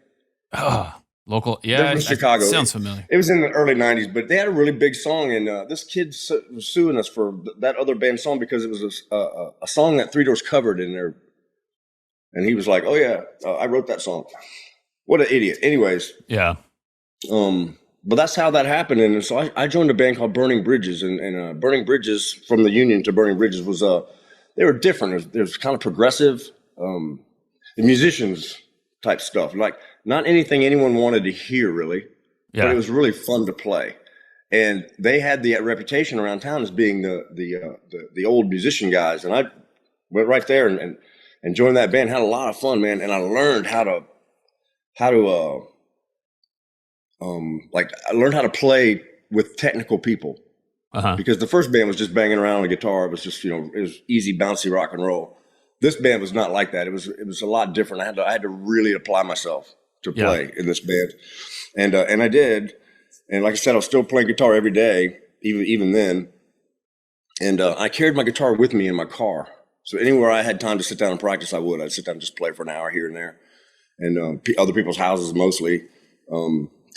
Local. Yeah. Chicago. Sounds familiar. It was in the early 90s, but they had a really big song. And this kid was suing us for that other band song because it was a song that Three Doors covered in there. And he was like, oh yeah, I wrote that song. What an idiot. Anyways. Yeah. But that's how that happened. And so I joined a band called Burning Bridges, and Burning Bridges, from the Union to Burning Bridges, was they were different. There's kind of progressive, musicians type stuff, like not anything anyone wanted to hear really, but it was really fun to play. And they had the reputation around town as being the old musician guys. And I went right there and joined that band, had a lot of fun, man. And I learned how to I learned how to play with technical people, because the first band was just banging around on a guitar. It was just, it was easy, bouncy rock and roll. This band was not like that. It was a lot different. I had to really apply myself to play in this band. And I did. And like I said, I was still playing guitar every day, even then. And I carried my guitar with me in my car. So anywhere I had time to sit down and practice, I would. I'd sit down and just play for an hour here and there. And other people's houses mostly.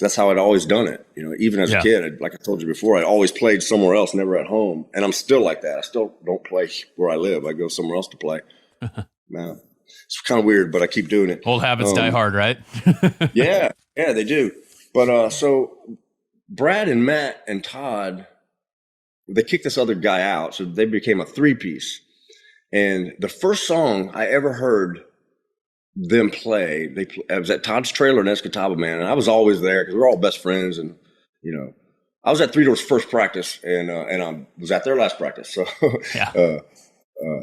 That's how I'd always done it. Even as a kid, like I told you before, I always played somewhere else, never at home. And I'm still like that. I still don't play where I live. I go somewhere else to play. Now, it's kind of weird, but I keep doing it. Old habits die hard, right? yeah, they do. But so Brad and Matt and Todd, they kicked this other guy out. So they became a three-piece. And the first song I ever heard them play, I was at Todd's trailer in Escataba, man, and I was always there because we were all best friends. And I was at Three Doors' first practice, and I was at their last practice. So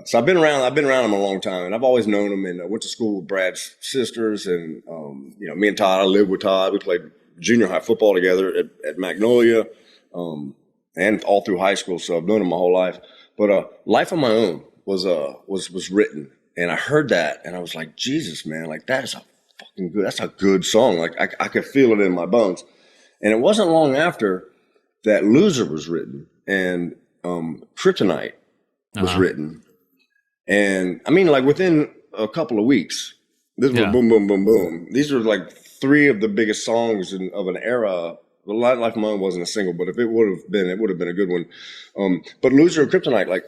so I've been around them a long time, and I've always known them. And I went to school with Brad's sisters, and me and Todd, I lived with Todd. We played junior high football together at Magnolia, and all through high school. So I've known him my whole life. But Life on My Own was written. And I heard that, and I was like, Jesus, man, like that's a good song. Like I could feel it in my bones. And it wasn't long after that Loser was written, and Kryptonite was written. And I mean, like within a couple of weeks, this was boom, boom, boom, boom. These were like three of the biggest songs of an era. The Life of My Own wasn't a single, but if it would have been, it would have been a good one. But Loser and Kryptonite, like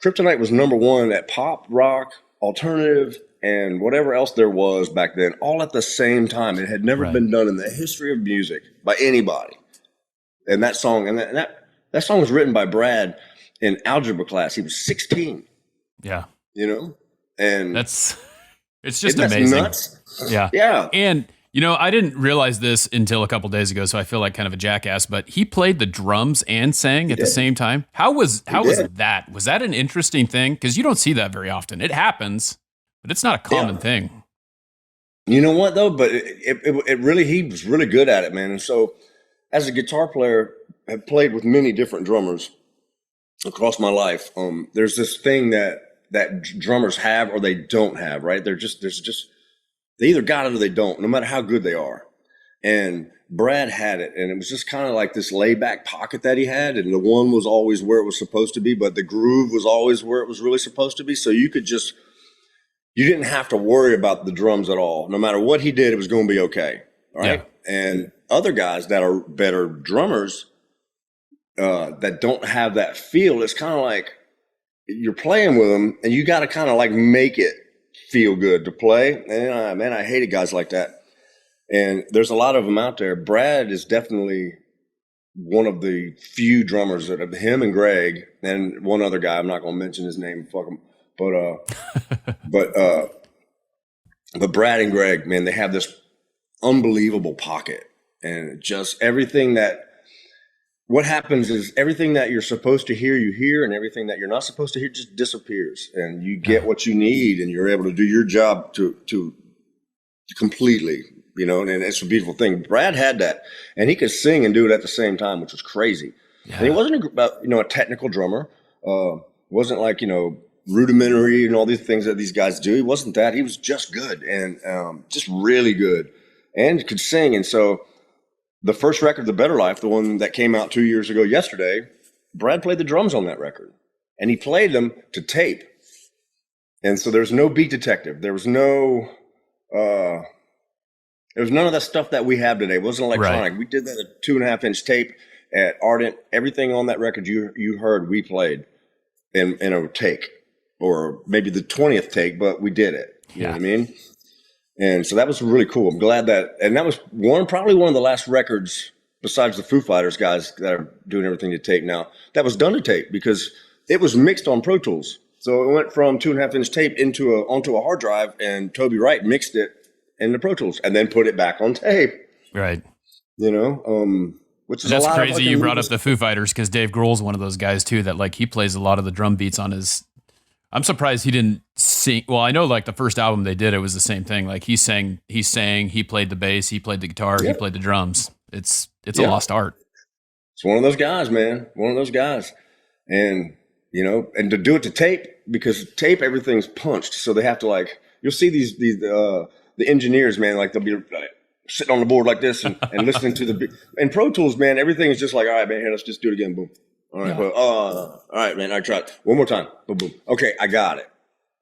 Kryptonite was number one at pop, rock, alternative, and whatever else there was back then, all at the same time. It had never been done in the history of music by anybody. And that song, that song was written by Brad in algebra class. He was 16. Yeah. And it's just amazing. Nuts. Yeah. Yeah. And I didn't realize this until a couple days ago, so I feel like kind of a jackass, but he played the drums and sang at the same time. How was that? Was that an interesting thing? Because you don't see that very often. It happens, but it's not a common thing. You know what, though? But it really, he was really good at it, man. And so as a guitar player, I've played with many different drummers. across my life, there's this thing that drummers have or they don't have, right? They either got it or they don't, no matter how good they are. And Brad had it, and it was just kind of like this laid back pocket that he had, and the one was always where it was supposed to be, but the groove was always where it was really supposed to be. So you didn't have to worry about the drums at all. No matter what he did, it was going to be okay. All right. Yeah. And other guys that are better drummers that don't have that feel, it's kind of like you're playing with them and you got to kind of like make it feel good to play. And man, I hated guys like that. And there's a lot of them out there. Brad is definitely one of the few drummers that him and Greg and one other guy, I'm not going to mention his name, fuck him. But Brad and Greg, man, they have this unbelievable pocket, and just what happens is everything that you're supposed to hear, you hear, and everything that you're not supposed to hear just disappears, and you get what you need, and you're able to do your job to completely, and it's a beautiful thing. Brad had that, and he could sing and do it at the same time, which was crazy. Yeah. And he wasn't a technical drummer, wasn't like, rudimentary and all these things that these guys do. He wasn't that. He was just good and just really good and could sing. And so the first record, The Better Life, the one that came out 2 years ago yesterday, Brad played the drums on that record, and he played them to tape. And so there's no beat detective. There was none of that stuff that we have today. It wasn't electronic. Right. We did that at 2.5-inch tape at Ardent. Everything on that record you heard, we played in a take. Or maybe the 20th take, but we did it. You know what I mean? And so that was really cool. I'm glad that was probably one of the last records besides the Foo Fighters guys that are doing everything to tape now, that was done to tape because it was mixed on Pro Tools. So it went from 2.5-inch tape onto a hard drive, and Toby Wright mixed it into Pro Tools and then put it back on tape. Right. Which is that's crazy. You brought up the Foo Fighters because Dave Grohl's one of those guys too that like he plays a lot of the drum beats on his. I'm surprised he didn't sing. Well, I know like the first album they did, it was the same thing. Like he sang, he played the bass, he played the guitar, he played the drums. It's a lost art. It's one of those guys, man. One of those guys. And, and to do it to tape, because tape, everything's punched. So they have to you'll see the engineers, man, like they'll be sitting on the board like this and listening to the, and Pro Tools, man, everything is just like, all right, man, here, let's just do it again. Boom. All right, all right, man. I tried one more time. Boom, boom. Okay, I got it.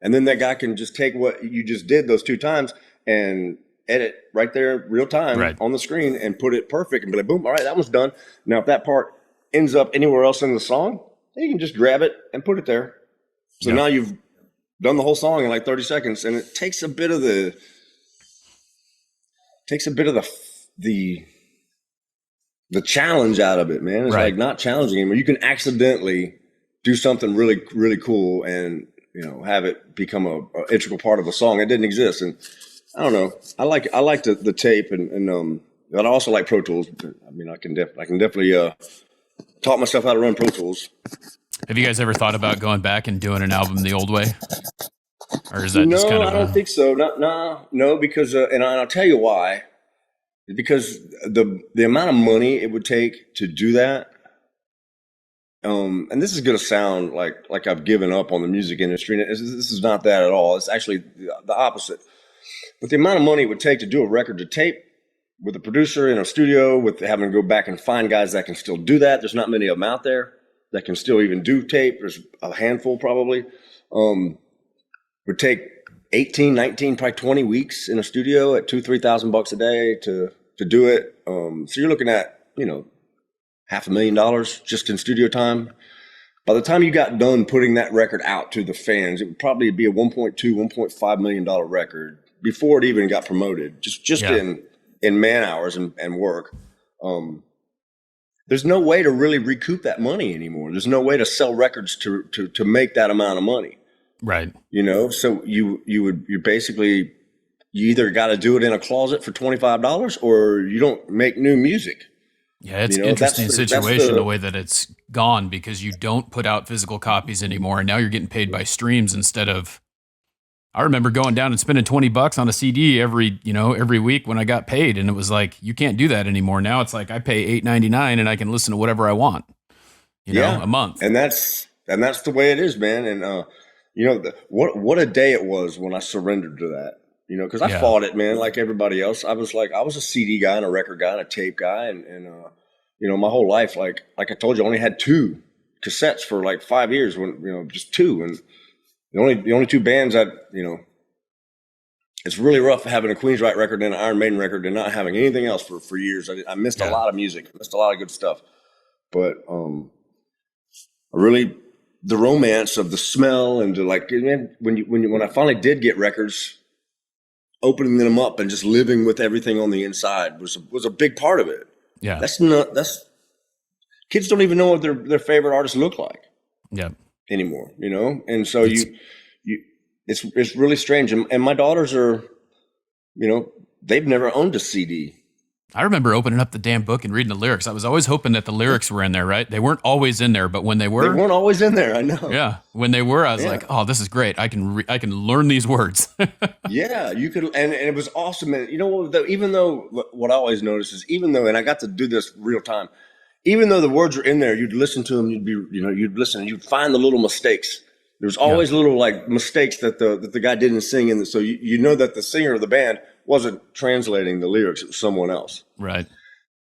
And then that guy can just take what you just did those 2 times and edit right there, real time on the screen, and put it perfect and be like, boom. All right, that one's done. Now, if that part ends up anywhere else in the song, you can just grab it and put it there. So now you've done the whole song in like 30 seconds, and it takes a bit of the challenge out of it, man. It's like not challenging anymore. You can accidentally do something really, really cool and, have it become a integral part of a song. It didn't exist. And I don't know. I like the tape and but I also like Pro Tools. I mean, I can definitely taught myself how to run Pro Tools. Have you guys ever thought about going back and doing an album the old way? Or is that just kind of I don't think so. No, because and I'll tell you why. Because the amount of money it would take to do that, and this is going to sound like I've given up on the music industry. And this is not that at all. It's actually the opposite. But the amount of money it would take to do a record to tape with a producer in a studio, with having to go back and find guys that can still do that. There's not many of them out there that can still even do tape. There's a handful probably. Would take 18, 19, probably 20 weeks in a studio at $2,000-$3,000 a day to do it. So you're looking at, $500,000 just in studio time. By the time you got done putting that record out to the fans, it would probably be a $1.5 million record before it even got promoted, just in man hours and work. There's no way to really recoup that money anymore. There's no way to sell records to make that amount of money. Right. So you either got to do it in a closet for $25 or you don't make new music. Yeah, it's an interesting situation the way that it's gone because you don't put out physical copies anymore, and now you're getting paid by streams instead of. I remember going down and spending $20 on a CD every week when I got paid, and it was like you can't do that anymore. Now it's like I pay $8.99 and I can listen to whatever I want. a month. And that's the way it is, man. And what a day it was when I surrendered to that. Because I fought it, man, like everybody else. I was a CD guy and a record guy and a tape guy, and my whole life, like I told you, I only had 2 cassettes for like 5 years. When just 2, and the only 2 bands that it's really rough having a Queensryche record and an Iron Maiden record and not having anything else for years. I missed a lot of music, missed a lot of good stuff, but really the romance of the smell and man, when I finally did get records, opening them up and just living with everything on the inside was a big part of it. Yeah, that's kids don't even know what their favorite artists look like. Yeah, anymore, and so it's really strange. And my daughters are, they've never owned a CD. I remember opening up the damn book and reading the lyrics. I was always hoping that the lyrics were in there, right? They weren't always in there, but when they were, they weren't always in there. I know. Yeah, when they were, I was like, "Oh, this is great! I can learn these words." Yeah, you could, and it was awesome. And even though what I always notice is, and I got to do this real time, even though the words are in there, you'd listen to them. You'd listen, and you'd find the little mistakes. There's always little mistakes that the guy didn't sing in. So that the singer of the band wasn't translating the lyrics. It was someone else. Right.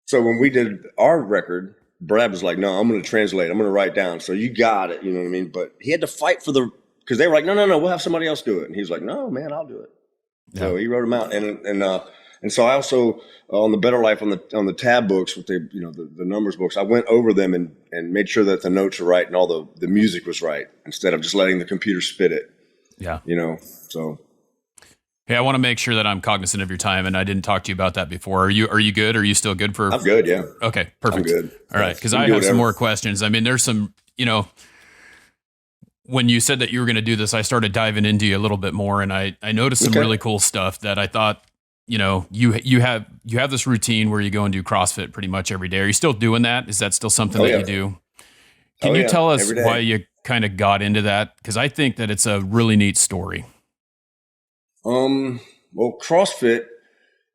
So when we did our record, Brad was like, no, I'm going to translate. I'm going to write down. So you got it. You know what I mean? But he had to fight because they were like, no, we'll have somebody else do it. And he was like, no, man, I'll do it. Yeah. So he wrote them out. And so I also, on the Better Life, on the tab books with the numbers books, I went over them and made sure that the notes were right and all the music was right instead of just letting the computer spit it. Yeah. So. Hey, I want to make sure that I'm cognizant of your time, and I didn't talk to you about that before. Are you good? Are you still good for? I'm good, yeah. Okay, perfect. I'm good. All right, because I have some more questions. I mean, there's some, when you said that you were going to do this, I started diving into you a little bit more, and I noticed some really cool stuff that I thought, you have this routine where you go and do CrossFit pretty much every day. Are you still doing that? Is that still something that you do? Can you tell us why you kind of got into that? Because I think that it's a really neat story. Well, CrossFit,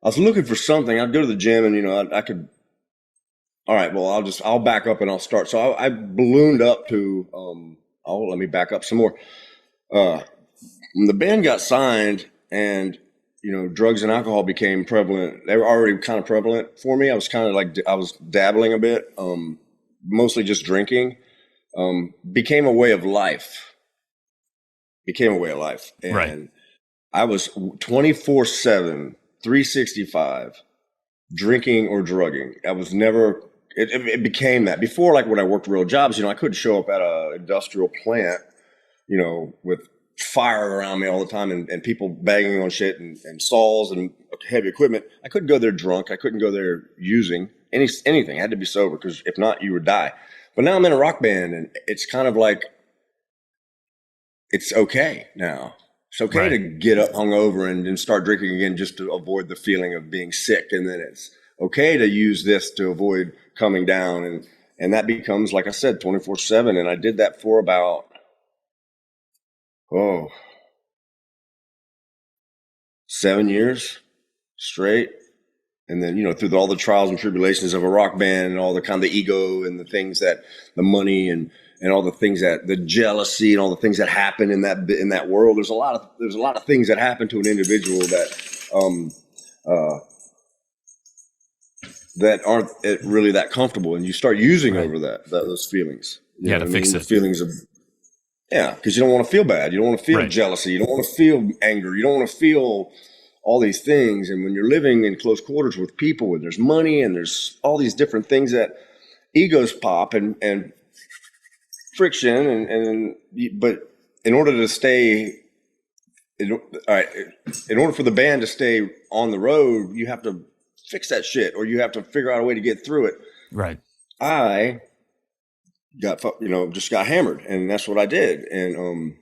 I was looking for something. I'd go to the gym and, I could, all right, well, I'll back up and I'll start. So I ballooned up to, let me back up some more. When the band got signed and, drugs and alcohol became prevalent, they were already kind of prevalent for me. I was kind of I was dabbling a bit, mostly just drinking, became a way of life. And right. I was 24/7, 365, drinking or drugging. I was never. It became that before. Like when I worked real jobs, I couldn't show up at an industrial plant, with fire around me all the time and people banging on shit and saws and heavy equipment. I couldn't go there drunk. I couldn't go there using anything. I had to be sober because if not, you would die. But now I'm in a rock band and it's kind of like it's okay now. It's okay to get up hungover and start drinking again just to avoid the feeling of being sick. And then it's okay to use this to avoid coming down. And that becomes, like I said, 24/7. And I did that for about, 7 years straight. And then, through all the trials and tribulations of a rock band and all the kind of the ego and the things that the money and all the things that the jealousy and all the things that happen in that world. There's a lot of things that happen to an individual that aren't really that comfortable, and you start using over those feelings. To fix it. The feelings of because you don't want to feel bad. You don't want to feel jealousy. You don't want to feel anger. You don't want to feel all these things. And when you're living in close quarters with people, where there's money and there's all these different things that egos pop and friction but in order to stay in order for the band to stay on the road, you have to fix that shit or you have to figure out a way to get through it. Right. I got just got hammered, and that's what I did, and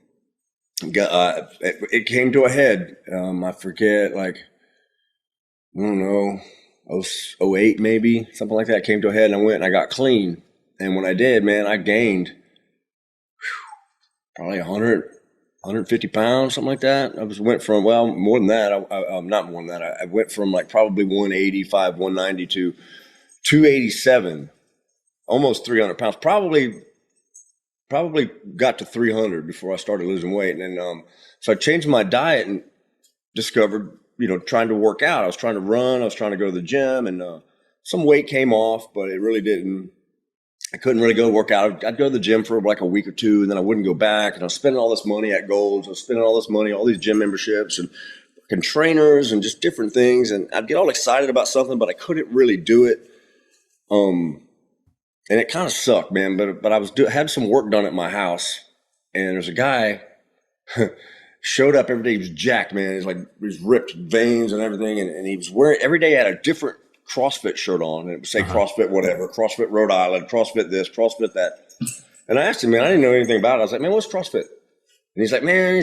it came to a head. I forget, I don't know, 08 maybe, something like that. It came to a head, and I went and I got clean, and when I did, man, I gained probably 150 pounds, something like that. Went from, more than that. Not more than that. I went from probably 185, 190 to 287 almost 300 pounds. Probably got to 300 before I started losing weight. And so I changed my diet and discovered, trying to work out. I was trying to run. I was trying to go to the gym, and some weight came off, but it really didn't. I couldn't really go work out. I'd go to the gym for like a week or two, and then I wouldn't go back. And I was spending all this money at Gold's. I was spending all this money, all these gym memberships and trainers and just different things. And I'd get all excited about something, but I couldn't really do it. And it kind of sucked, man. But I had some work done at my house, and there's a guy showed up every day. He was jacked, man. He's ripped veins and everything, and he was wearing every day. He had a different CrossFit shirt on, and it would say CrossFit whatever, CrossFit Rhode Island, CrossFit this, CrossFit that. And I asked him, man, I didn't know anything about it. I was like, man, what's CrossFit? And he's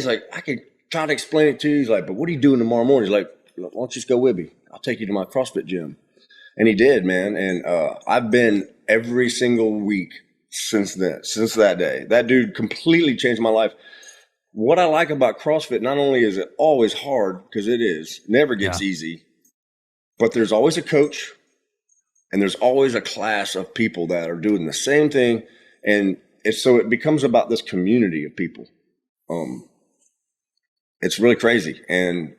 like, I could try to explain it to you. He's like, but what are you doing tomorrow morning? He's like, why don't you just go with me? I'll take you to my CrossFit gym. And he did, man. And I've been every single week since that day. That dude completely changed my life. What I like about CrossFit, not only is it always hard, because it is, never gets easy, but there's always a coach, and there's always a class of people that are doing the same thing. And so it becomes about this community of people. It's really crazy. And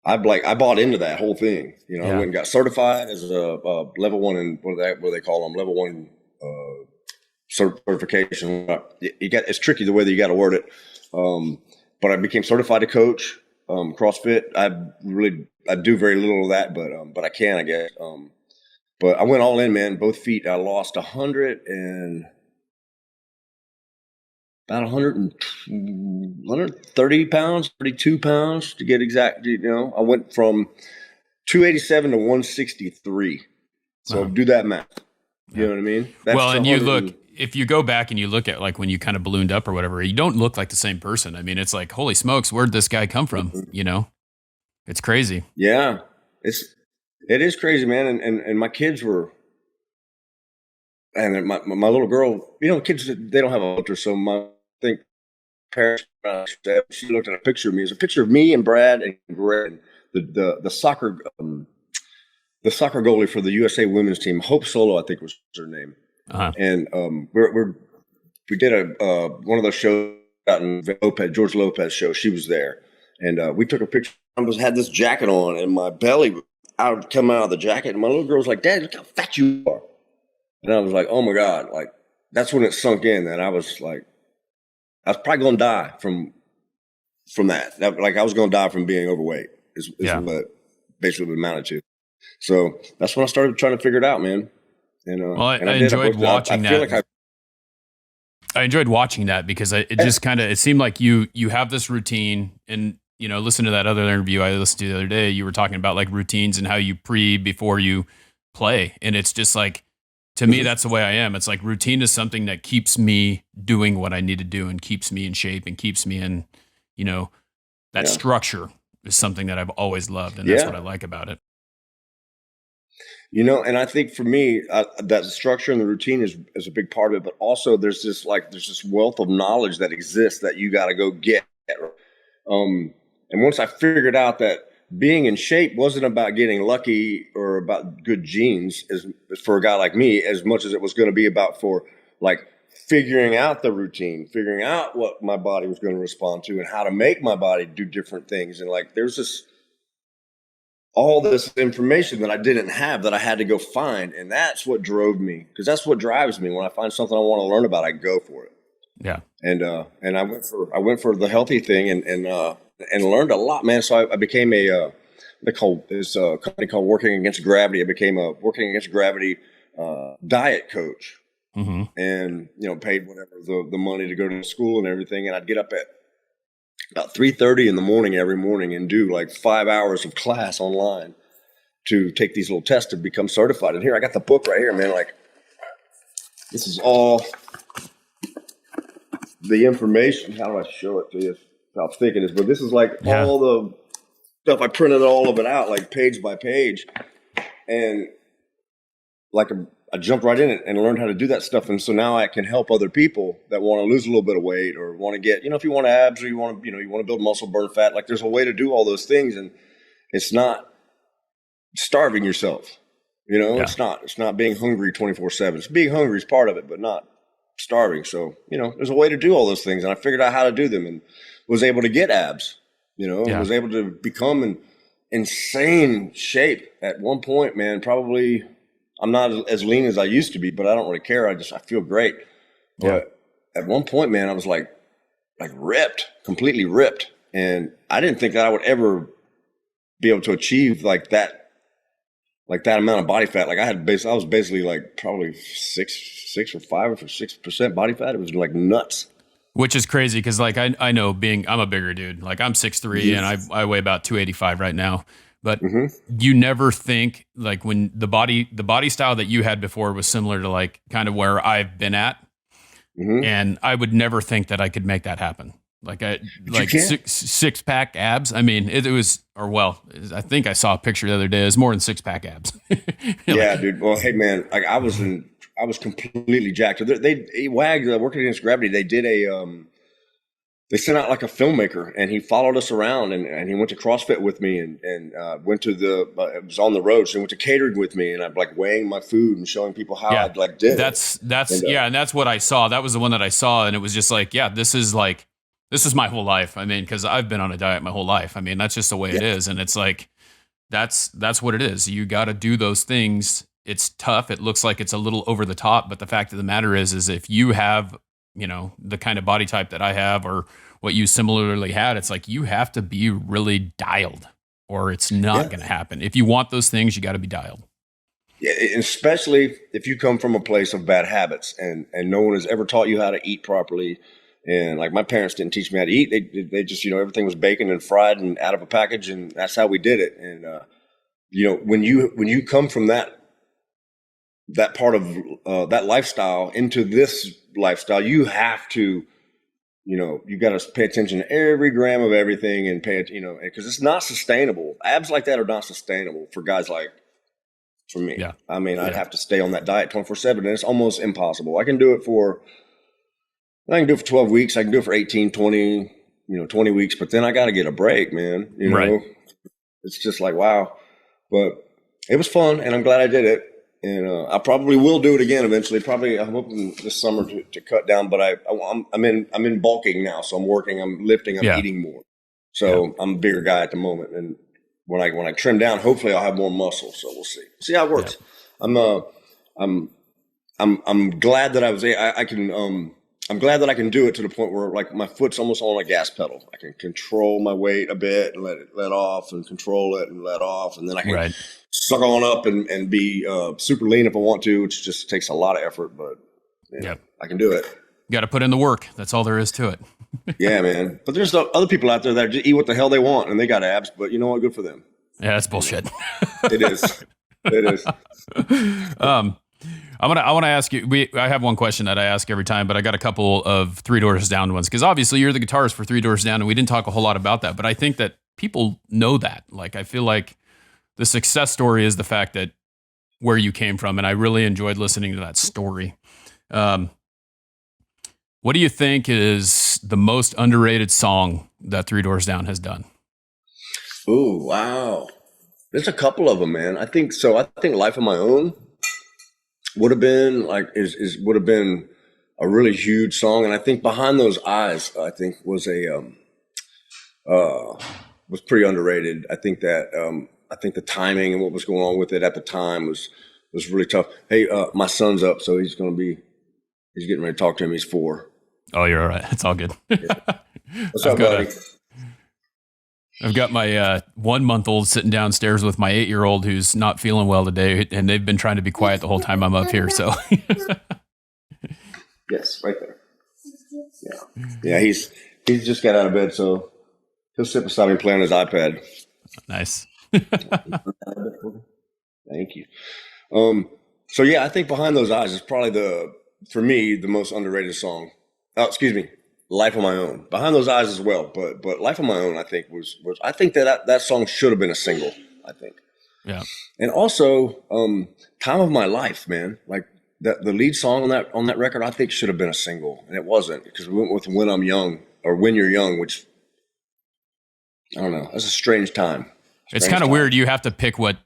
I bought into that whole thing. I went and got certified as a level one, and what do they call them? Level one certification. It's tricky the way that you got to word it. But I became certified to coach CrossFit. I do very little of that, but I can, I guess. But I went all in, man. Both feet. I lost 130 pounds, 32 pounds to get exact. I went from 287 to 163. So do that math. You know what I mean? Well, and you look, if you go back and you look at like when you kind of ballooned up or whatever, you don't look like the same person. I mean, it's like, holy smokes, where'd this guy come from? It's crazy. Yeah, it is crazy, man. And my kids were, and my little girl, kids, they don't have a filter. So I think parents, she looked at a picture of me. It was a picture of me and Brad and Greg, the soccer goalie for the USA women's team, Hope Solo, I think was her name. And we did one of those shows out in George Lopez show. She was there, and we took a picture. I had this jacket on, and my belly would come out of the jacket. And my little girl was like, "Dad, look how fat you are." And I was like, "Oh my God!" Like that's when it sunk in, and I was like, I was probably going to die from that. Like I was going to die from being overweight. Is what basically it amounted to. So that's when I started trying to figure it out, man. And, I enjoyed watching that. I enjoyed watching that because it just kind of, it seemed like you have this routine, and, listen to that other interview I listened to the other day, you were talking about like routines and how you before you play. And it's just like, to me, that's the way I am. It's like routine is something that keeps me doing what I need to do and keeps me in shape and keeps me in, that structure is something that I've always loved. And that's what I like about it. And I think for me, that structure and the routine is a big part of it. But also, there's this wealth of knowledge that exists that you got to go get. And once I figured out that being in shape wasn't about getting lucky or about good genes, as for a guy like me, as much as it was going to be about for like figuring out the routine, figuring out what my body was going to respond to, and how to make my body do different things. And like, there's all this information that I didn't have that I had to go find. And that's what drove me, because that's what drives me. When I find something I want to learn about, I go for it. Yeah. And I went for the healthy thing and learned a lot, man. So I became a company called Working Against Gravity. I became a Working Against Gravity diet coach, and paid whatever the money to go to school and everything. And I'd get up at about 3:30 in the morning every morning and do like 5 hours of class online to take these little tests to become certified. And here, I got the book right here, man. Like, this is all the information. How do I show it to you? How thick it is. But this is like all the stuff. I printed all of it out, like page by page. And like I jumped right in it and learned how to do that stuff. And so now I can help other people that want to lose a little bit of weight or want to get, if you want abs or you want to build muscle, burn fat, like there's a way to do all those things. And it's not starving yourself. Yeah. It's not being hungry 24/7. It's being hungry is part of it, but not starving. So, there's a way to do all those things. And I figured out how to do them and was able to get abs, Yeah. was able to become in insane shape at one point, man. Probably I'm not as lean as I used to be, but I don't really care. I feel great. But at one point, man, I was like ripped, completely ripped. And I didn't think that I would ever be able to achieve like that amount of body fat. Like I was basically like probably 6% body fat. It was like nuts. Which is crazy because like I know I'm a bigger dude. Like I'm 6'3" and I weigh about 285 right now. But you never think like when the body style that you had before was similar to like kind of where I've been at. And I would never think that I could make that happen. Like six pack abs. I mean, it was, I think I saw a picture the other day. It was more than 6-pack abs. Yeah, dude. Well, hey man, like I was completely jacked. WAG, Working Against Gravity, they sent out like a filmmaker and he followed us around and he went to CrossFit with me and went to it was on the road. So he went to catering with me and I'm like weighing my food and showing people how I'd like did. And that's what I saw. That was the one that I saw. And it was just like, this is my whole life. I mean, cause I've been on a diet my whole life. I mean, that's just the way it is. And it's like, that's what it is. You got to do those things. It's tough. It looks like it's a little over the top, but the fact of the matter is if you have, the kind of body type that I have or what you similarly had, it's like you have to be really dialed or it's not going to happen. If you want those things, you got to be dialed. Yeah, especially if you come from a place of bad habits and no one has ever taught you how to eat properly. And like my parents didn't teach me how to eat. They just, everything was bacon and fried and out of a package. And that's how we did it. And, when you come from that part of that lifestyle into this lifestyle, you have to, you got to pay attention to every gram of everything and because it's not sustainable. Abs like that are not sustainable for guys like for me. Yeah. I mean, I'd have to stay on that diet 24/7 and it's almost impossible. I can do it for 12 weeks. I can do it for 18, 20, 20 weeks, but then I got to get a break, man. Right. It's just like, wow. But it was fun and I'm glad I did it. And I probably will do it again eventually. Probably I'm hoping this summer to cut down. But I'm in bulking now, so I'm working. I'm lifting. I'm eating more. So I'm a bigger guy at the moment. And when I trim down, hopefully I'll have more muscle. So we'll see how it works. Yeah. I'm glad that I can. I'm glad that I can do it to the point where like my foot's almost on a gas pedal. I can control my weight a bit and let off and control it and let off. And then I can suck on up and be super lean if I want to, which just takes a lot of effort, but I can do it. You got to put in the work. That's all there is to it. Yeah, man. But there's other people out there that just eat what the hell they want and they got abs, but you know what? Good for them. Yeah, that's bullshit. It is. It is. I want to ask you. I have one question that I ask every time, but I got a couple of Three Doors Down ones because obviously you're the guitarist for Three Doors Down, and we didn't talk a whole lot about that. But I think that people know that. Like, I feel like the success story is the fact that where you came from, and I really enjoyed listening to that story. What do you think is the most underrated song that Three Doors Down has done? Oh, wow! There's a couple of them, man. I think so. I think "Life of My Own" would have been would have been a really huge song, and I think "Behind Those Eyes" was was pretty underrated. I think the timing and what was going on with it at the time was really tough. Hey, my son's up, so he's getting ready to talk to him. He's 4. Oh, you're all right. It's all good. What's up, buddy? I've got my 1-month-old sitting downstairs with my 8-year-old who's not feeling well today, and they've been trying to be quiet the whole time I'm up here. So, yes, right there. Yeah. He's just got out of bed, so he'll sit beside me and play on his iPad. Nice. Thank you. So yeah, I think "Behind Those Eyes" is probably for me the most underrated song. Oh, excuse me. "Life of My Own." "Behind Those Eyes" as well, but "Life of My Own" I think was I think that song should have been a single, I think. Yeah. And also "Time of My Life," man. Like the lead song on that record I think should have been a single, and it wasn't because we went with "When I'm Young" or "When You're Young," which I don't know. That's a strange time. It's kind of weird. You have to pick what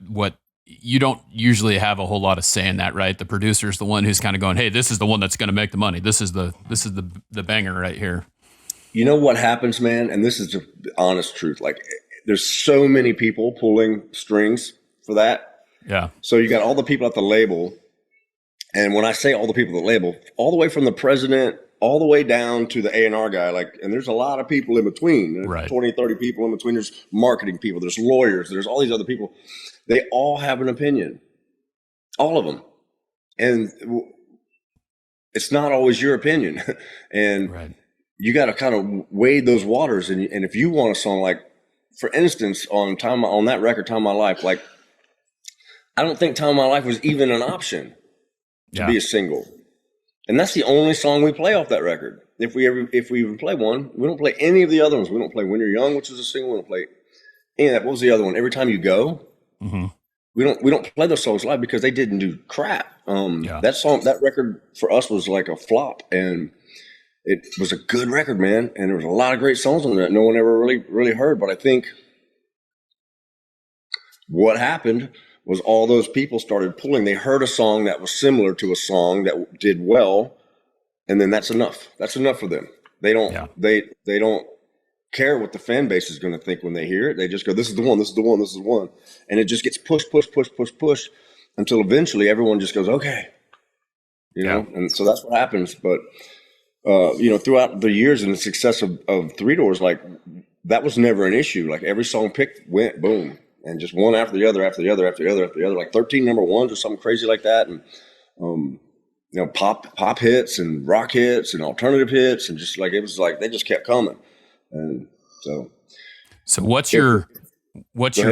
you don't usually have a whole lot of say in that, right? The producer's the one who's kind of going, hey, this is the one that's going to make the money. This is the banger right here. You know what happens, man? And this is the honest truth. Like, there's so many people pulling strings for that. Yeah. So you got all the people at the label. And when I say all the people at the label, all the way from the president, all the way down to the A&R guy, like, and there's a lot of people in between. There's Right. 20, 30 people in between. There's marketing people. There's lawyers. There's all these other people. They all have an opinion. All of them. And it's not always your opinion. And Right. you got to kind of wade those waters. And if you want a song, like, for instance, on that record, Time of My Life, like, I don't think Time of My Life was even an option to be a single. And that's the only song we play off that record. If we even play one, we don't play any of the other ones. We don't play When You're Young, which is a single. We don't play any of that. What was the other one? Every Time You Go. Mm-hmm. We don't play those songs live because they didn't do crap. That record for us was like a flop, and it was a good record, man. And there was a lot of great songs on that no one ever really heard. But I think what happened was all those people started pulling. They heard a song that was similar to a song that did well, and then that's enough. That's enough for them. They don't they don't care what the fan base is going to think when they hear it. They just go, this is the one, this is the one, this is the one. And it just gets pushed until eventually everyone just goes, okay. You know? And so that's what happens. But throughout the years and the success of Three Doors, like, that was never an issue. Like, every song picked went boom. And just one after the other, after the other, after the other, after the other, like 13 number ones or something crazy like that. And, pop hits and rock hits and alternative hits. And just like, it was like, they just kept coming. And so what's your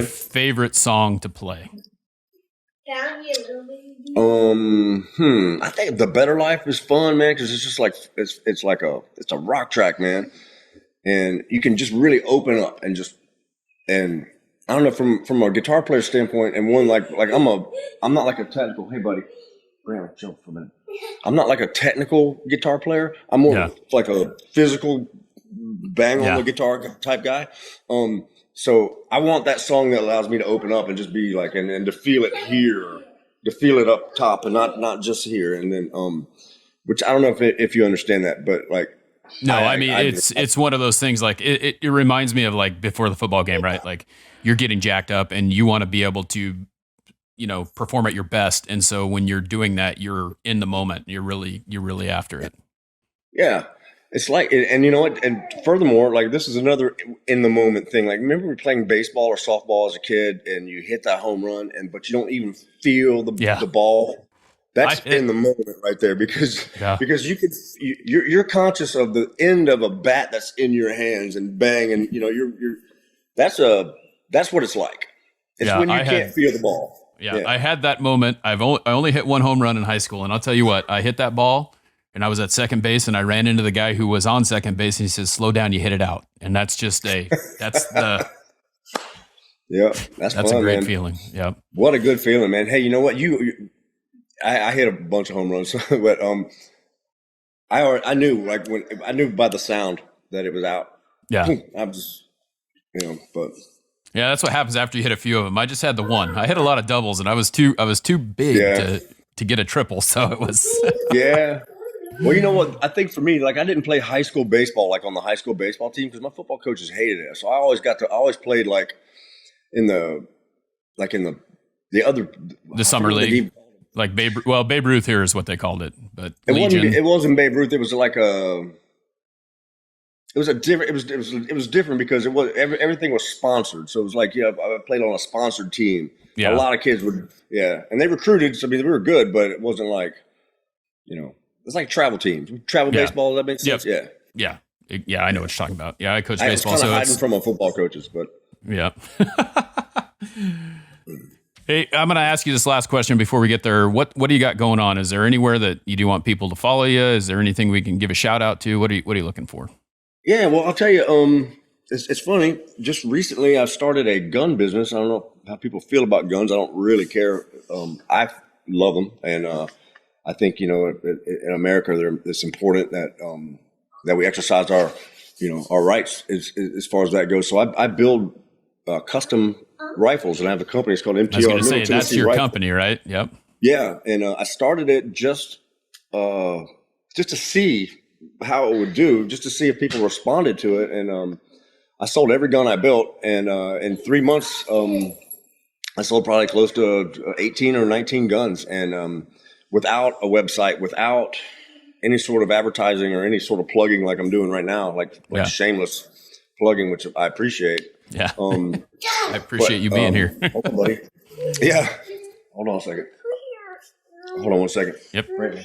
favorite song to play? I think The Better Life is fun, man. Cause it's just like, it's a rock track, man. And you can just really open up and I don't know, from a guitar player standpoint, and one like I'm not like a technical. Hey, buddy, Graham, chill for a minute. I'm not like a technical guitar player. I'm more like a physical bang on the guitar type guy. So I want that song that allows me to open up and just be like, and to feel it here, to feel it up top, and not just here. And then, which I don't know if you understand that, but like. No, I mean, it's one of those things, like it reminds me of like before the football game, right? Like, you're getting jacked up and you want to be able to, perform at your best. And so when you're doing that, you're in the moment. You're really after it. Yeah. It's like, and you know what? And furthermore, like, this is another in the moment thing. Like, remember we were playing baseball or softball as a kid and you hit that home run but you don't even feel the ball. That's in the moment right there because you're conscious of the end of a bat that's in your hands and bang, and that's what it's like. It's when you can't feel the ball. Yeah, I had that moment. I only hit one home run in high school, and I'll tell you what, I hit that ball and I was at second base and I ran into the guy who was on second base and he says, "Slow down, you hit it out." And that's just that's fun, a great man. feeling. Yeah. What a good feeling, man. Hey, you know what? I hit a bunch of home runs, but I knew, like, when I knew by the sound that it was out. Yeah, I'm just, but yeah, that's what happens after you hit a few of them. I just had the one. I hit a lot of doubles, and I was too big to get a triple, so it was. Yeah. Well, you know what? I think for me, like, I didn't play high school baseball like on the high school baseball team because my football coaches hated it. So I always played like in the summer league. Like Babe Ruth here is what they called it, but it wasn't Babe Ruth. It was like it was different because it was everything was sponsored. So it was like, I played on a sponsored team. Yeah. A lot of kids would, and they recruited. So I mean, we were good, but it wasn't like, it's like travel teams, baseball. Does that make sense? Yep. Yeah. I know what you're talking about. Yeah, I coach baseball. So hiding from my football coaches, but yeah. Hey, I'm going to ask you this last question before we get there. What do you got going on? Is there anywhere that you do want people to follow you? Is there anything we can give a shout out to? What are you looking for? Yeah, well, I'll tell you, it's funny. Just recently, I started a gun business. I don't know how people feel about guns. I don't really care. I love them, and I think in America, it's important that we exercise our rights as far as that goes. So I build custom rifles, and I have a company. It's called MTR. I was going to say, Middle that's Tennessee your Rifle. company, right? Yep. Yeah, and I started it just to see how it would do, just to see if people responded to it. And I sold every gun I built, and in 3 months, I sold probably close to 18 or 19 guns, and without a website, without any sort of advertising or any sort of plugging like I'm doing right now, like shameless plugging, which I appreciate. Yeah. I appreciate you being here. Hold on, buddy. Yeah. Hold on a second. Hold on 1 second. Yep. Right.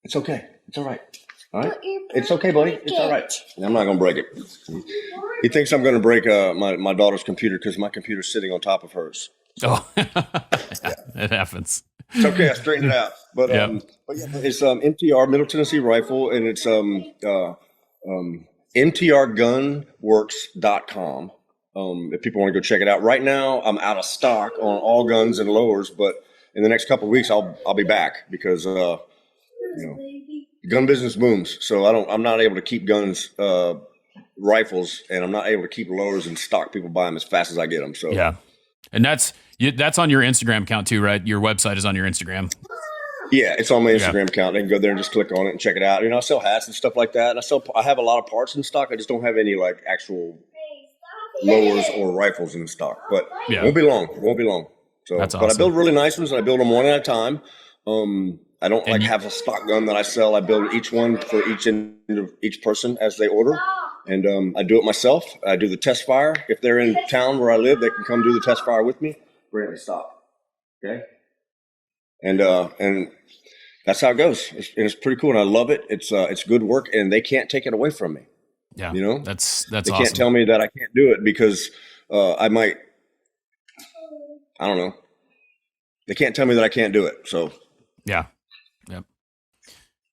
It's okay. It's all right. All right. It's okay, buddy. It's all right. I'm not gonna break it. He thinks I'm gonna break my daughter's computer because my computer's sitting on top of hers. Oh, it happens. It's okay. I straightened it out. But but yeah, it's MTR, Middle Tennessee Rifle, and it's mtrgunworks.com. If people want to go check it out. Right now, I'm out of stock on all guns and lowers, but in the next couple of weeks, I'll be back because the gun business booms. So I'm not able to keep guns, rifles, and I'm not able to keep lowers in stock. People buy them as fast as I get them. So yeah, and that's on your Instagram account too, right? Your website is on your Instagram. Yeah, it's on my Instagram account. They can go there and just click on it and check it out. I sell hats and stuff like that. And I have a lot of parts in stock. I just don't have any like actual lowers or rifles in stock. But it won't be long. So, that's awesome. But I build really nice ones, and I build them one at a time. I don't have a stock gun that I sell. I build each one for each person as they order, and I do it myself. I do the test fire. If they're in town where I live, they can come do the test fire with me. Brantley, stop. Okay. And that's how it goes. It's pretty cool, and I love it. It's good work, and they can't take it away from me. Yeah, that's they awesome. can't tell me that I can't do it because I might. I don't know. They can't tell me that I can't do it. So yeah. Yep.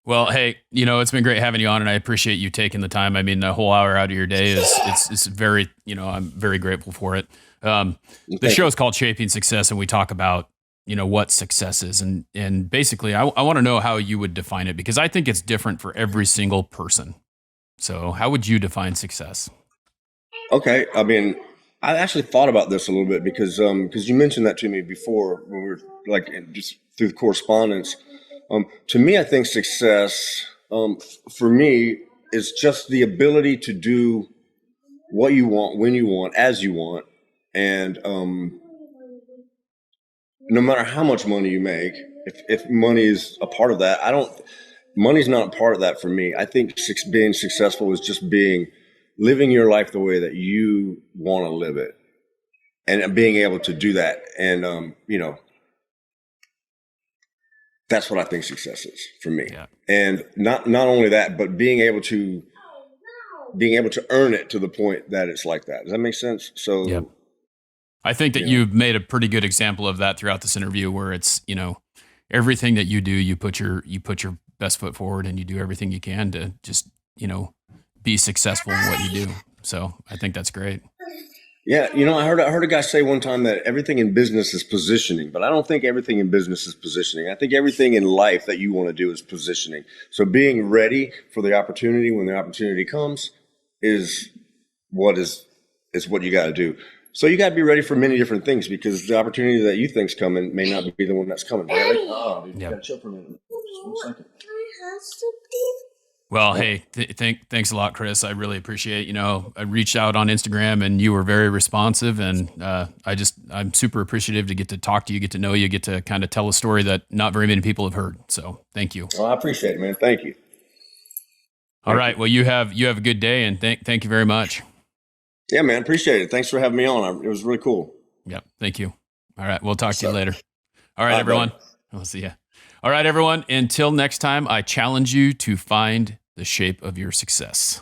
Well, hey, it's been great having you on, and I appreciate you taking the time. I mean, a whole hour out of your day it's very, I'm very grateful for it. The show is called Shaping Success, and we talk about, what success is. And basically I want to know how you would define it, because I think it's different for every single person. So how would you define success? Okay. I mean, I actually thought about this a little bit because you mentioned that to me before when we were like just through the correspondence. To me, I think success, for me, is just the ability to do what you want, when you want, as you want. And no matter how much money you make, if money is a part of that, money's not a part of that for me. I think being successful is just living your life the way that you want to live it, and being able to do that. And, that's what I think success is for me. Yeah. And not only that, but being able to earn it to the point that it's like that. Does that make sense? So yep. I think that you've made a pretty good example of that throughout this interview, where it's, everything that you do, you put your best foot forward, and you do everything you can to just, be successful in what you do. So I think that's great. Yeah. I heard a guy say one time that everything in business is positioning, but I don't think everything in business is positioning. I think everything in life that you want to do is positioning. So being ready for the opportunity when the opportunity comes is what you got to do. So you got to be ready for many different things, because the opportunity that you think's coming may not be the one that's coming. Oh, dude, you got to chill for a minute. Just 1 second. Well, hey, thanks a lot, Chris. I really appreciate, I reached out on Instagram and you were very responsive, and I'm super appreciative to get to talk to you, get to know you, get to kind of tell a story that not very many people have heard. So thank you. Well, I appreciate it, man. Thank you. All right. Well, you have a good day, and thank you very much. Yeah, man. Appreciate it. Thanks for having me on. It was really cool. Yeah. Thank you. All right. We'll talk to you later. All right, everyone. We'll see ya. All right, everyone. Until next time, I challenge you to find the shape of your success.